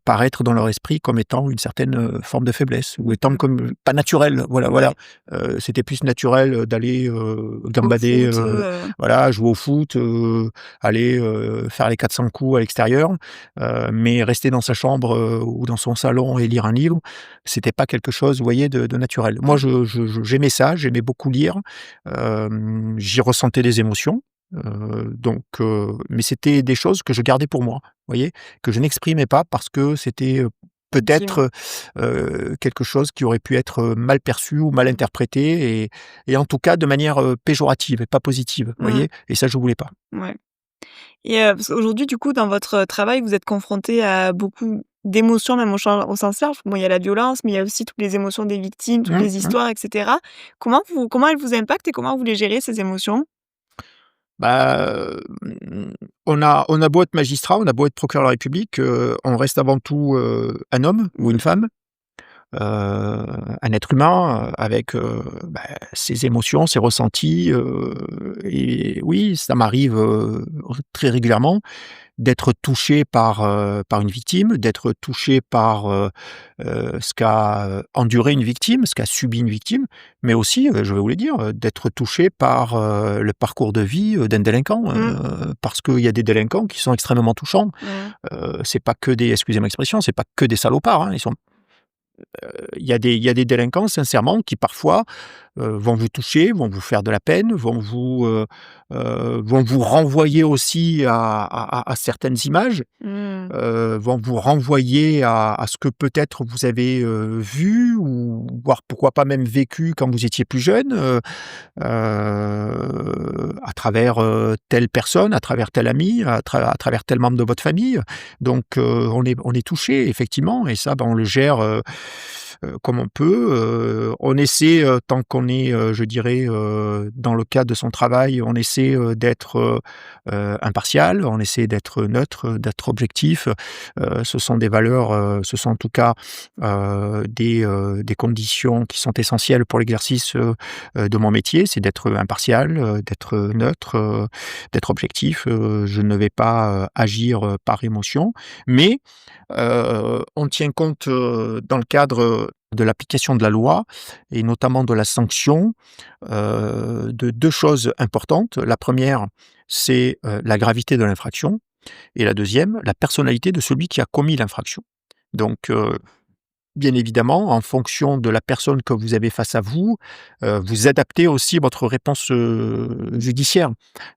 [SPEAKER 2] paraître dans leur esprit comme étant une certaine, forme de faiblesse ou étant
[SPEAKER 1] Mmh.
[SPEAKER 2] comme pas naturel. Voilà, voilà.
[SPEAKER 1] Ouais.
[SPEAKER 2] C'était plus naturel, d'aller,
[SPEAKER 1] Au
[SPEAKER 2] gambader,
[SPEAKER 1] foot,
[SPEAKER 2] voilà, jouer au foot, aller, faire les 400 coups à l'extérieur, mais rester dans sa chambre, ou dans son salon et lire un livre, c'était pas quelque chose, vous voyez, de naturel. Moi,
[SPEAKER 1] ouais.
[SPEAKER 2] j'aimais ça, j'aimais beaucoup lire, j'y ressentais des émotions. Mais c'était des choses que je gardais pour moi, vous voyez? Que je n'exprimais pas parce que c'était,
[SPEAKER 1] Intime.
[SPEAKER 2] peut-être, quelque chose qui aurait pu être, mal perçu ou mal interprété et en tout cas de manière, péjorative et pas positive, vous
[SPEAKER 1] Mmh.
[SPEAKER 2] voyez? Et ça je voulais pas.
[SPEAKER 1] Ouais. Et parce qu'aujourd'hui, du coup, dans votre travail, vous êtes confronté à beaucoup d'émotions, même au sens large. Bon, il y a la violence, mais il y a aussi toutes les émotions des victimes, toutes
[SPEAKER 2] Mmh
[SPEAKER 1] les
[SPEAKER 2] mh.
[SPEAKER 1] histoires et cetera. Comment elles vous impactent et comment vous les gérez, ces émotions?
[SPEAKER 2] Bah, on a beau être magistrat, on a beau être procureur de la République, on reste avant tout, un homme ou une
[SPEAKER 1] Mmh.
[SPEAKER 2] femme. Un être humain, avec, ses émotions, ses ressentis, et oui, ça m'arrive, très régulièrement d'être touché par une victime, d'être touché par, ce qu'a, enduré une victime, ce qu'a subi une victime, mais aussi, je vais vous le dire, d'être touché par, le parcours de vie, d'un délinquant,
[SPEAKER 1] Mmh.
[SPEAKER 2] parce qu'il y a des délinquants qui sont extrêmement touchants.
[SPEAKER 1] Mmh.
[SPEAKER 2] C'est pas que des excusez-moi l'expression, c'est pas que des salopards, hein, ils sont il y a des délinquants sincèrement qui parfois, vont vous toucher, vont vous faire de la peine, vont vous renvoyer aussi à certaines images,
[SPEAKER 1] Mmh.
[SPEAKER 2] vont vous renvoyer à ce que peut-être vous avez, vu ou voire pourquoi pas même vécu quand vous étiez plus jeune, à travers, telle personne, à travers tel ami, à travers tel membre de votre famille. Donc, on est touché effectivement et ça, ben, on le gère, comme on peut. On essaie, tant qu'on est, je dirais, dans le cadre de son travail, on essaie, d'être, impartial, on essaie d'être neutre, d'être objectif. Ce sont des valeurs, ce sont en tout cas, des conditions qui sont essentielles pour l'exercice, de mon métier, c'est d'être impartial, d'être neutre, d'être objectif. Je ne vais pas, agir, par émotion, mais on tient compte, dans le cadre, de l'application de la loi et notamment de la sanction, de 2 choses importantes. La première, c'est, la gravité de l'infraction et la deuxième, la personnalité de celui qui a commis l'infraction. Donc, bien évidemment, en fonction de la personne que vous avez face à vous, vous adaptez aussi votre réponse, judiciaire.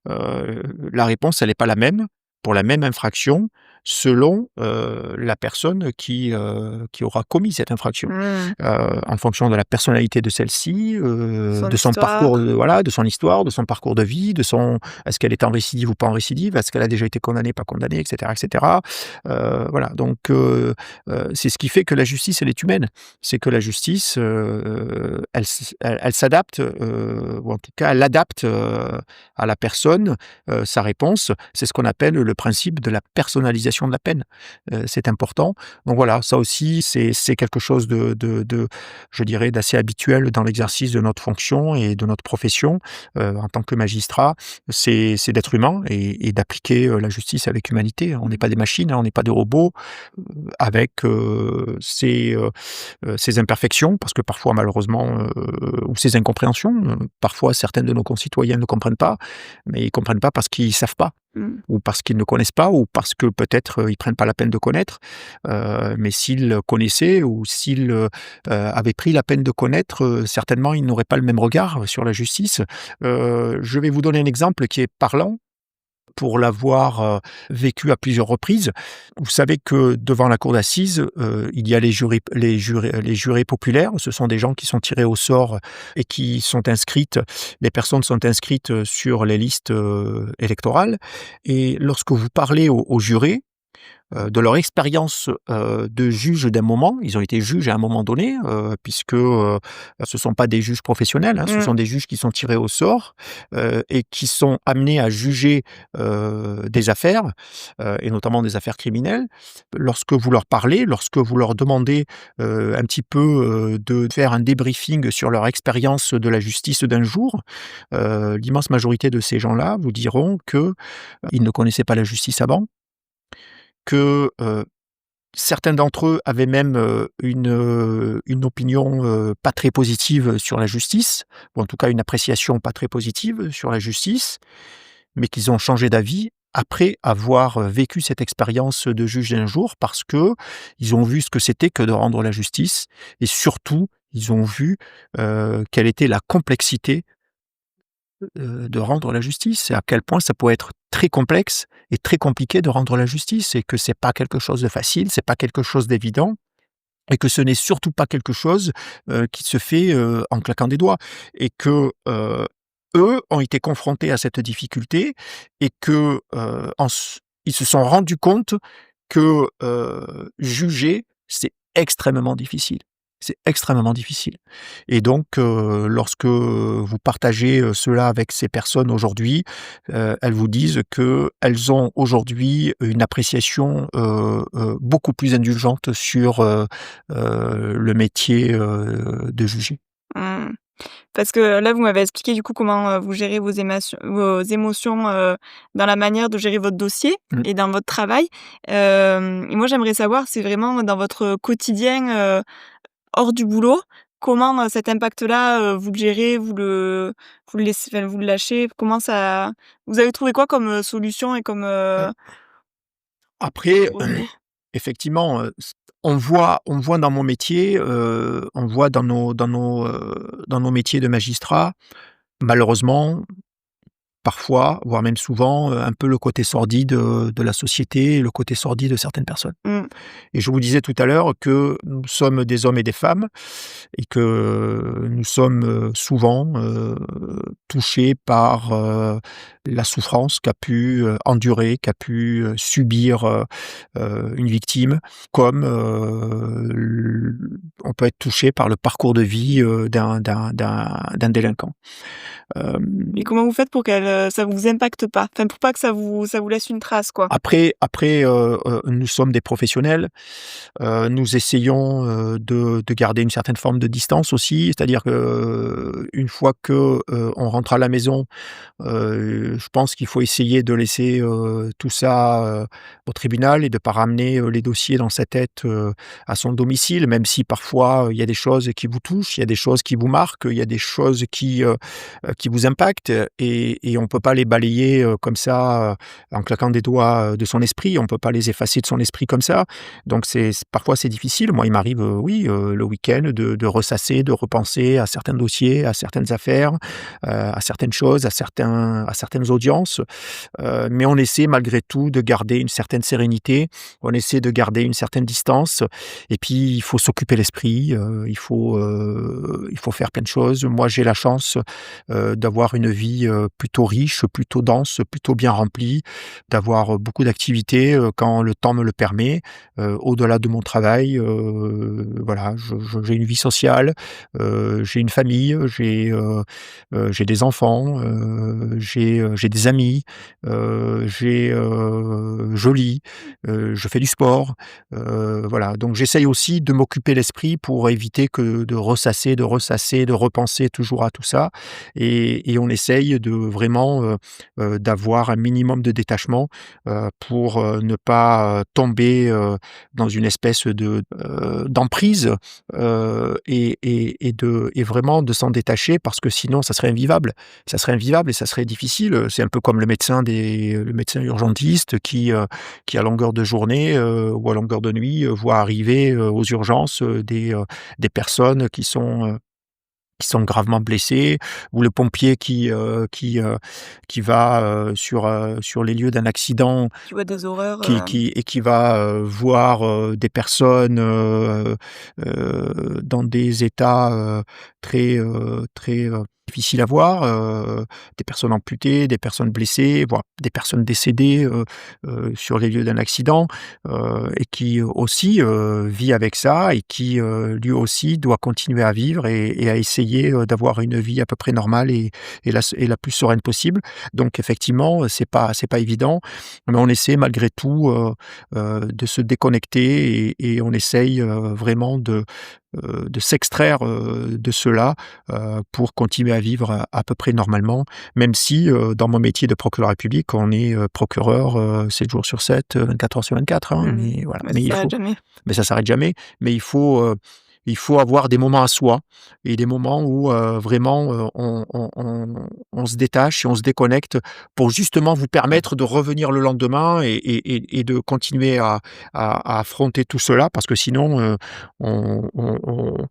[SPEAKER 2] La réponse, elle n'est pas la même, pour la même infraction, selon, la personne qui aura commis cette infraction.
[SPEAKER 1] Mmh.
[SPEAKER 2] En fonction de la personnalité de celle-ci,
[SPEAKER 1] Son
[SPEAKER 2] de son parcours,
[SPEAKER 1] histoire.
[SPEAKER 2] voilà, de son histoire, de son parcours de vie, de son est-ce qu'elle est en récidive ou pas en récidive? Est-ce qu'elle a déjà été condamnée, pas condamnée, et cetera, et cetera. Voilà, donc c'est ce qui fait que la justice, elle est humaine. C'est que la justice, elle s'adapte, ou en tout cas, elle adapte, à la personne, sa réponse. C'est ce qu'on appelle le principe de la personnalisation de la peine. C'est important. Donc voilà, ça aussi, c'est quelque chose de je dirais, d'assez habituel dans l'exercice de notre fonction et de notre profession, en tant que magistrat. C'est d'être humain et d'appliquer, la justice avec humanité. On n'est pas des machines, hein, on n'est pas des robots, avec, ses imperfections, parce que parfois malheureusement, ou ses incompréhensions, parfois certains de nos concitoyens ne comprennent pas, mais ils comprennent pas parce qu'ils savent pas,
[SPEAKER 1] Mmh.
[SPEAKER 2] ou parce qu'ils ne connaissent pas, ou parce que peut-être, ils prennent pas la peine de connaître. Mais s'ils connaissaient ou s'ils, avaient pris la peine de connaître, certainement ils n'auraient pas le même regard sur la justice. Je vais vous donner un exemple qui est parlant pour l'avoir, vécu à plusieurs reprises. Vous savez que devant la cour d'assises, il y a les jurés populaires. Ce sont des gens qui sont tirés au sort et qui sont inscrites les personnes sont inscrites, sur les listes, électorales, et lorsque vous parlez aux jurés, de leur expérience, de juge d'un moment. Ils ont été juges à un moment donné, puisque, ce sont pas des juges professionnels, hein, ce
[SPEAKER 1] Mmh.
[SPEAKER 2] sont des juges qui sont tirés au sort, et qui sont amenés à juger, des affaires, et notamment des affaires criminelles. Lorsque vous leur parlez, lorsque vous leur demandez, un petit peu, de faire un débriefing sur leur expérience de la justice d'un jour, l'immense majorité de ces gens-là vous diront que, ils ne connaissaient pas la justice avant, que, certains d'entre eux avaient même, une opinion, pas très positive sur la justice, ou en tout cas une appréciation pas très positive sur la justice, mais qu'ils ont changé d'avis après avoir, vécu cette expérience de juge d'un jour parce que ils ont vu ce que c'était que de rendre la justice et surtout, ils ont vu, quelle était la complexité de rendre la justice et à quel point ça peut être très complexe et très compliqué de rendre la justice et que c'est pas quelque chose de facile, c'est pas quelque chose d'évident et que ce n'est surtout pas quelque chose, qui se fait, en claquant des doigts et que, eux ont été confrontés à cette difficulté et que, ils se sont rendus compte que, juger, c'est extrêmement difficile. C'est extrêmement difficile et donc lorsque vous partagez, cela avec ces personnes aujourd'hui, elles vous disent qu'elles ont aujourd'hui une appréciation, beaucoup plus indulgente sur, le métier, de juger.
[SPEAKER 1] Mmh. Parce que là, vous m'avez expliqué du coup comment, vous gérez vos émotions, dans la manière de gérer votre dossier
[SPEAKER 2] Mmh.
[SPEAKER 1] et dans votre travail. Et moi, j'aimerais savoir, c'est vraiment dans votre quotidien, hors du boulot, comment, cet impact-là, vous le gérez? Vous le laissez enfin, vous le lâchez? Comment ça vous avez trouvé quoi comme, solution et comme,
[SPEAKER 2] Après,
[SPEAKER 1] retour?
[SPEAKER 2] effectivement, on voit dans mon métier, on voit dans nos métiers de magistrat, malheureusement, parfois, voire même souvent, un peu le côté sordide, de la société et le côté sordide de certaines personnes.
[SPEAKER 1] Mmh.
[SPEAKER 2] Et je vous disais tout à l'heure que nous sommes des hommes et des femmes et que nous sommes, souvent, touchés par, la souffrance qu'a pu, endurer, qu'a pu, subir, une victime, comme, l on peut être touché par le parcours de vie, d'un délinquant.
[SPEAKER 1] Et
[SPEAKER 2] Hem
[SPEAKER 1] comment vous faites pour qu'elle, ça vous impacte pas? Enfin, pour pas que ça vous laisse une trace, quoi?
[SPEAKER 2] Après, nous sommes des professionnels, nous essayons, de garder une certaine forme de distance aussi. C'est-à-dire que, une fois que, on rentre à la maison, je pense qu'il faut essayer de laisser, tout ça, au tribunal et de pas ramener, les dossiers dans sa tête, à son domicile, même si parfois, il y a des choses qui vous touchent, il y a des choses qui vous marquent, il y a des choses qui vous impactent et on peut pas les balayer, comme ça, en claquant des doigts, de son esprit. On peut pas les effacer de son esprit comme ça. Donc parfois c'est difficile. Moi, il m'arrive, oui, le week-end de ressasser, de repenser à certains dossiers, à certaines affaires, à certaines choses, à certaines audiences. Mais on essaie malgré tout de garder une certaine sérénité. On essaie de garder une certaine distance et puis il faut s'occuper l'esprit, il faut faire plein de choses. Moi, j'ai la chance, d'avoir une vie, plutôt riche, plutôt dense, plutôt bien remplie, d'avoir, beaucoup d'activités, quand le temps me le permet, au-delà de mon travail, voilà, j'ai une vie sociale, j'ai une famille, j'ai des enfants, j'ai des amis, je lis, je fais du sport, voilà, donc j'essaye aussi de m'occuper l'esprit pour éviter que de ressasser, de repenser toujours à tout ça et on essaye de vraiment, d'avoir un minimum de détachement, pour, ne pas, tomber, dans une espèce d'emprise, et vraiment de s'en détacher parce que sinon ça serait invivable. Ça serait invivable et ça serait difficile, c'est un peu comme le médecin urgentiste qui à longueur de journée, ou à longueur de nuit, voit arriver, aux urgences, des personnes qui sont gravement blessés ou le pompier qui va, sur les lieux d'un accident
[SPEAKER 1] Tu vois des horreurs,
[SPEAKER 2] qui va, voir, des personnes, dans des états, très difficiles à voir, des personnes amputées, des personnes blessées, voire des personnes décédées, sur les lieux d'un accident, et qui aussi, vit avec ça et qui, lui aussi doit continuer à vivre et à essayer, d'avoir une vie à peu près normale et la plus sereine possible. Donc effectivement, c'est pas évident, mais on essaie malgré tout, de se déconnecter et on essaye, vraiment de s'extraire, de cela, pour continuer à vivre à peu près normalement, même si, dans mon métier de procureur de la République, on est, procureur, 7 jours sur 7, 24 heures sur 24, hein,
[SPEAKER 1] Mmh.
[SPEAKER 2] mais voilà.
[SPEAKER 1] Ouais,
[SPEAKER 2] Mais
[SPEAKER 1] ça
[SPEAKER 2] il
[SPEAKER 1] s'arrête
[SPEAKER 2] faut
[SPEAKER 1] jamais.
[SPEAKER 2] mais ça s'arrête jamais, mais il faut avoir des moments à soi et des moments où, vraiment, on se détache et on se déconnecte pour justement vous permettre de revenir le lendemain et de continuer à affronter tout cela parce que sinon, on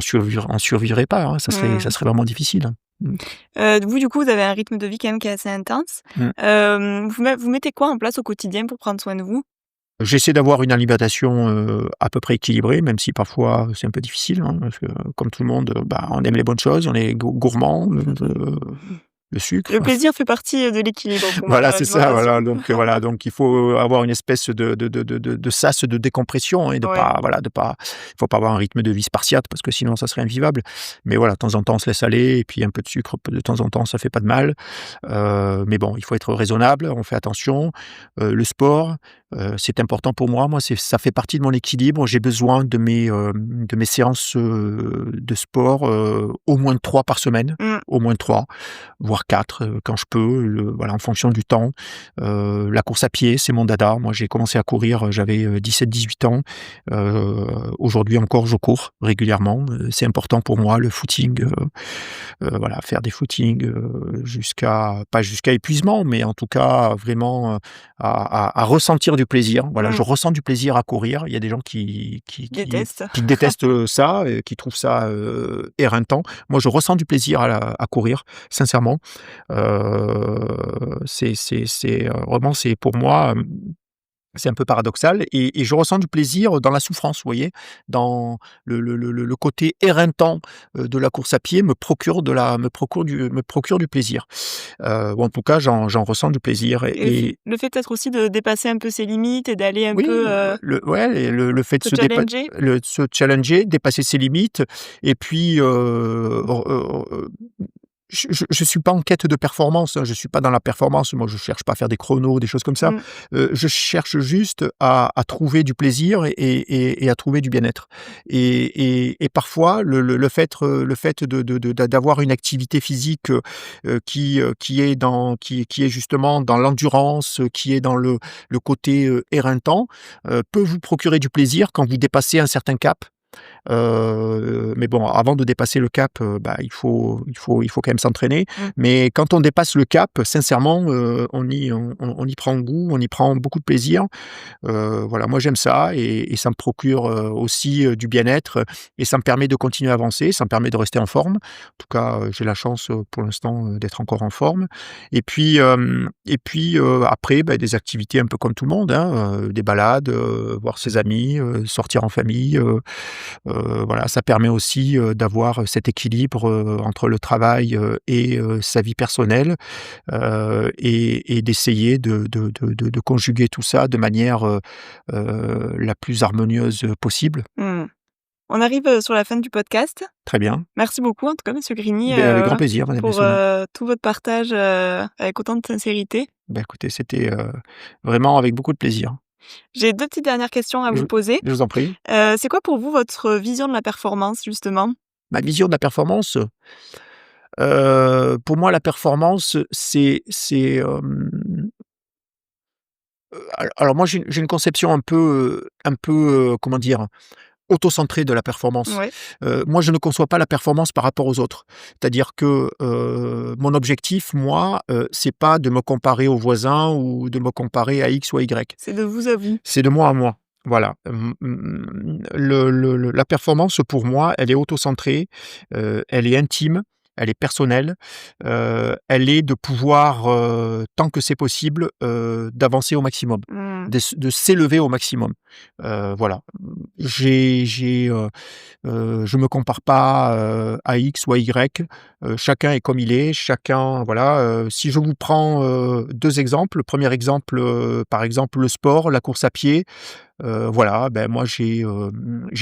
[SPEAKER 2] survivrait pas, hein, ça
[SPEAKER 1] Mmh.
[SPEAKER 2] serait vraiment difficile, hein. Mmh.
[SPEAKER 1] Vous, du coup, vous avez un rythme de vie quand même qui est assez intense.
[SPEAKER 2] Mmh.
[SPEAKER 1] Vous mettez quoi en place au quotidien pour prendre soin de vous?
[SPEAKER 2] J'essaie d'avoir une alimentation, à peu près équilibrée, même si parfois c'est un peu difficile, hein, parce que comme tout le monde, bah, on aime les bonnes choses, on est gourmand, le sucre.
[SPEAKER 1] Le plaisir fait partie, de l'équilibre pour moi
[SPEAKER 2] Voilà,
[SPEAKER 1] dans
[SPEAKER 2] c'est ça,
[SPEAKER 1] l'alimentation.
[SPEAKER 2] voilà, donc il faut avoir une espèce de sas de décompression et de
[SPEAKER 1] Ouais.
[SPEAKER 2] pas voilà, de pas il faut pas avoir un rythme de vie spartiate parce que sinon ça serait invivable. Mais voilà, de temps en temps, on se laisse aller et puis un peu de sucre, de temps en temps, ça fait pas de mal. Mais bon, il faut être raisonnable, on fait attention. Le sport, c'est important pour moi. Moi, ça fait partie de mon équilibre. J'ai besoin de mes séances, de sport, au moins 3 par semaine,
[SPEAKER 1] Mmh.
[SPEAKER 2] au moins 3 voire 4 quand je peux, voilà, en fonction du temps. La course à pied, c'est mon dada. Moi, j'ai commencé à courir, j'avais, 17-18 ans. Aujourd'hui encore, je cours régulièrement, c'est important pour moi, le footing, voilà, faire des footings, pas jusqu'à épuisement, mais en tout cas, vraiment, à ressentir du plaisir. Voilà, je
[SPEAKER 1] Mmh.
[SPEAKER 2] ressens du plaisir à courir. Il y a des gens
[SPEAKER 1] Déteste.
[SPEAKER 2] qui détestent, ça, qui trouvent ça, éreintant. Moi, je ressens du plaisir à courir, sincèrement. Vraiment, c'est pour moi, c'est un peu paradoxal et je ressens du plaisir dans la souffrance, vous voyez? Dans le côté éreintant, de la course à pied me procure du plaisir. Ou en tout cas, j'en ressens du plaisir
[SPEAKER 1] Et le fait peut-être aussi de dépasser un peu ses limites et d'aller un
[SPEAKER 2] oui,
[SPEAKER 1] peu,
[SPEAKER 2] le fait de
[SPEAKER 1] se challenger.
[SPEAKER 2] se challenger, dépasser ses limites et puis, je suis pas en quête de performance, hein, je suis pas dans la performance. Moi, je cherche pas à faire des chronos, des choses comme ça.
[SPEAKER 1] Mmh.
[SPEAKER 2] Je cherche juste à trouver du plaisir et à trouver du bien-être et parfois le fait d'avoir une activité physique, qui est justement dans l'endurance, qui est dans le côté, éreintant, peut vous procurer du plaisir quand vous dépassez un certain cap. Mais bon, avant de dépasser le cap, bah, il faut quand même s'entraîner.
[SPEAKER 1] Mmh.
[SPEAKER 2] Mais quand on dépasse le cap, sincèrement, on y prend goût, on y prend beaucoup de plaisir. Voilà, moi j'aime ça et ça me procure, aussi, du bien-être, et ça me permet de continuer à avancer, ça me permet de rester en forme. En tout cas, j'ai la chance, pour l'instant, d'être encore en forme après, bah, des activités un peu comme tout le monde, hein, des balades, voir ses amis, sortir en famille, voilà, ça permet aussi, d'avoir cet équilibre, entre le travail, et sa vie personnelle, et d'essayer de conjuguer tout ça de manière, la plus harmonieuse possible.
[SPEAKER 1] Mmh. On arrive, sur la fin du podcast.
[SPEAKER 2] Très bien.
[SPEAKER 1] Merci beaucoup en tout cas monsieur Grigny,
[SPEAKER 2] Beh, avec grand plaisir, madame
[SPEAKER 1] pour,
[SPEAKER 2] Messonnier.
[SPEAKER 1] tout votre partage, avec autant de sincérité.
[SPEAKER 2] Bah, écoutez, c'était, vraiment avec beaucoup de plaisir.
[SPEAKER 1] J'ai 2 petites dernières questions à
[SPEAKER 2] Je
[SPEAKER 1] vous poser.
[SPEAKER 2] je vous en prie.
[SPEAKER 1] C'est quoi pour vous votre vision de la performance justement?
[SPEAKER 2] Ma vision de la performance, pour moi, la performance, alors moi, j'ai une conception un peu, comment dire? Auto-centré de la performance.
[SPEAKER 1] Ouais,
[SPEAKER 2] Moi, je ne conçois pas la performance par rapport aux autres. C'est-à-dire que, mon objectif, moi, c'est pas de me comparer aux voisins ou de me comparer à X ou à Y.
[SPEAKER 1] c'est de vous à vous.
[SPEAKER 2] C'est de moi à moi. Voilà. La performance pour moi, elle est auto-centrée, elle est intime, elle est personnelle, elle est de pouvoir, tant que c'est possible, d'avancer au maximum.
[SPEAKER 1] Mmh.
[SPEAKER 2] de s'élever au maximum. Voilà. Je me compare pas, à X ou à Y. Chacun est comme il est, chacun voilà, si je vous prends, 2 exemples. Le premier exemple, par exemple, le sport, la course à pied. Voilà, ben, moi j'ai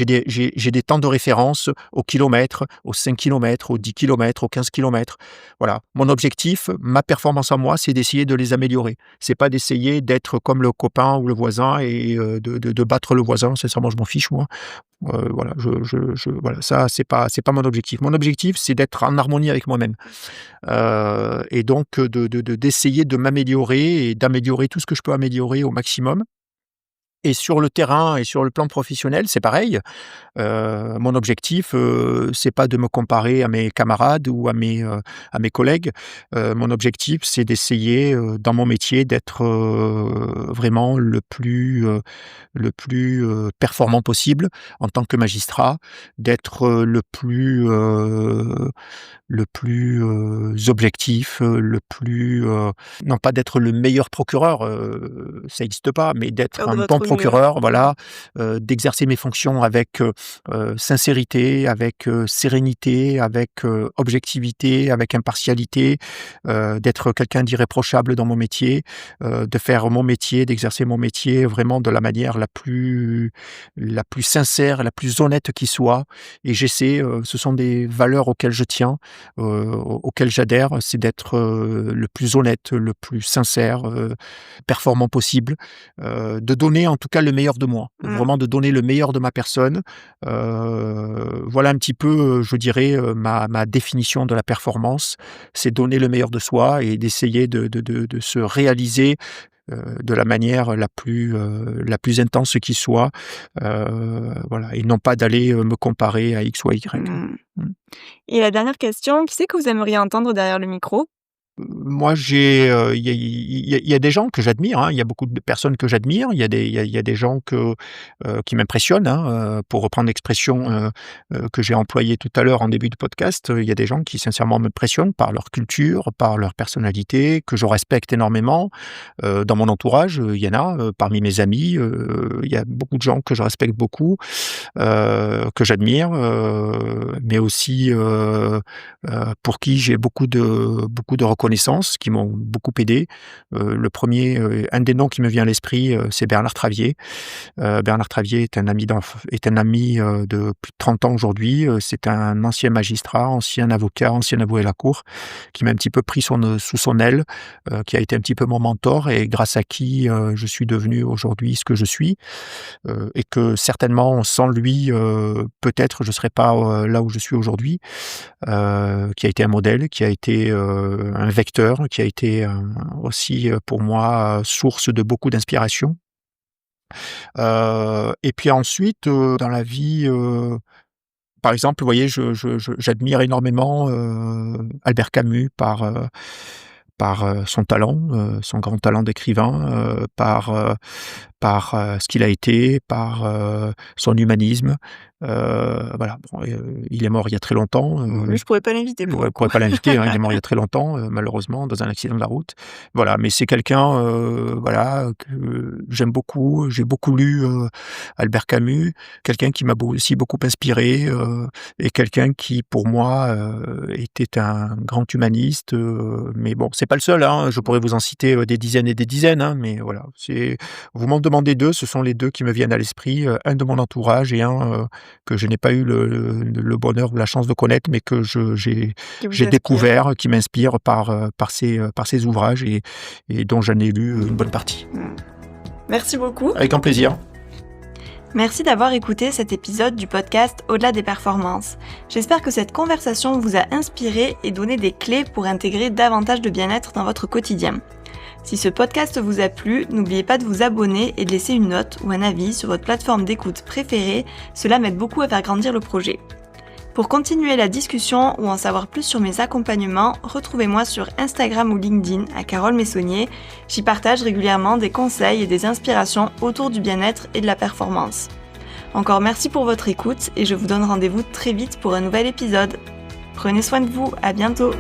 [SPEAKER 2] des temps de référence au kilomètre, aux 5 kilomètres, aux 10 kilomètres, aux 15 kilomètres. Voilà. Mon objectif, ma performance à moi, c'est d'essayer de les améliorer. C'est pas d'essayer d'être comme le copain ou le voisin et de battre le voisin. Sincèrement, je m'en fiche moi. Voilà, voilà, ça c'est pas mon objectif. Mon objectif, c'est d'être en harmonie avec moi-même, et donc d'essayer de m'améliorer et d'améliorer tout ce que je peux améliorer au maximum. Et sur le terrain et sur le plan professionnel, c'est pareil. Mon objectif, c'est pas de me comparer à mes camarades ou à mes collègues. Mon objectif, c'est d'essayer, dans mon métier, d'être, vraiment le plus performant possible en tant que magistrat, d'être, le plus objectif, non pas d'être le meilleur procureur, ça existe pas, mais d'être
[SPEAKER 1] Faire
[SPEAKER 2] un
[SPEAKER 1] de
[SPEAKER 2] bon
[SPEAKER 1] votre mieux.
[SPEAKER 2] procureur, voilà, d'exercer mes fonctions avec, sincérité, avec, sérénité, avec, objectivité, avec impartialité, d'être quelqu'un d'irréprochable dans mon métier, de faire mon métier, d'exercer mon métier vraiment de la manière la plus sincère, la plus honnête qui soit et j'essaie, ce sont des valeurs auxquelles je tiens, auxquelles j'adhère, c'est d'être, le plus honnête, le plus sincère, performant possible, de donner en tout cas le meilleur de moi, vraiment de donner le meilleur de ma personne. Voilà un petit peu, je dirais, ma définition de la performance, c'est donner le meilleur de soi et d'essayer de se réaliser, de la manière la plus intense qui soit, voilà et non pas d'aller, me comparer à X ou à Y.
[SPEAKER 1] Mmh.
[SPEAKER 2] Mmh.
[SPEAKER 1] Et la dernière question, qui c'est que vous aimeriez entendre derrière le micro?
[SPEAKER 2] Moi, il y a des gens que j'admire, hein, il y a beaucoup de personnes que j'admire, il y a des gens qui m'impressionnent, hein, pour reprendre l'expression, que j'ai employée tout à l'heure en début de podcast, il y a des gens qui sincèrement m'impressionnent par leur culture, par leur personnalité, que je respecte énormément. Dans mon entourage, il y en a, parmi mes amis, il y a beaucoup de gens que je respecte beaucoup, que j'admire, mais aussi, pour qui j'ai beaucoup de reconnaissance, qui m'ont beaucoup aidé. Le premier, un des noms qui me vient à l'esprit, c'est Bernard Travier. Bernard Travier est un ami de plus de 30 ans aujourd'hui. C'est un ancien magistrat, ancien avocat, ancien avoué à la cour, qui m'a un petit peu pris sous son aile, qui a été un petit peu mon mentor et grâce à qui, je suis devenu aujourd'hui ce que je suis. Et que certainement sans lui, peut-être je ne serais pas, là où je suis aujourd'hui. Qui a été un modèle, qui a été, un vecteur, qui a été, aussi, pour moi, source de beaucoup d'inspiration. Et puis ensuite, dans la vie, par exemple, vous voyez, j'admire énormément, Albert Camus par son talent, son grand talent d'écrivain, par ce qu'il a été, par, son humanisme. Voilà, bon, il est mort il y a très longtemps,
[SPEAKER 1] Lui, je pourrais pas l'inviter pour
[SPEAKER 2] ouais,
[SPEAKER 1] le
[SPEAKER 2] on pourrait
[SPEAKER 1] coup.
[SPEAKER 2] pas l'inviter, hein, il est mort il y a très longtemps, malheureusement dans un accident de la route. Voilà, mais c'est quelqu'un, voilà, que j'aime beaucoup. J'ai beaucoup lu, Albert Camus, quelqu'un qui m'a aussi beaucoup inspiré, et quelqu'un qui pour moi, était un grand humaniste, mais bon, c'est pas le seul, hein, je pourrais vous en citer, des dizaines et des dizaines, hein, mais voilà, vous m'en demandez 2, ce sont les 2 qui me viennent à l'esprit, un de mon entourage et un, que je n'ai pas eu le bonheur ou la chance de connaître, mais que j'ai
[SPEAKER 1] Qui vous
[SPEAKER 2] j'ai
[SPEAKER 1] inspire.
[SPEAKER 2] découvert, qui m'inspire par ses ouvrages et dont j'en ai lu, une bonne partie.
[SPEAKER 1] Merci beaucoup.
[SPEAKER 2] Avec grand plaisir.
[SPEAKER 1] Merci d'avoir écouté cet épisode du podcast Au-delà des performances. J'espère que cette conversation vous a inspiré et donné des clés pour intégrer davantage de bien-être dans votre quotidien. Si ce podcast vous a plu, n'oubliez pas de vous abonner et de laisser une note ou un avis sur votre plateforme d'écoute préférée, cela m'aide beaucoup à faire grandir le projet. Pour continuer la discussion ou en savoir plus sur mes accompagnements, retrouvez-moi sur Instagram ou LinkedIn à Carole Messonnier. J'y partage régulièrement des conseils et des inspirations autour du bien-être et de la performance. Encore merci pour votre écoute et je vous donne rendez-vous très vite pour un nouvel épisode. Prenez soin de vous, à bientôt!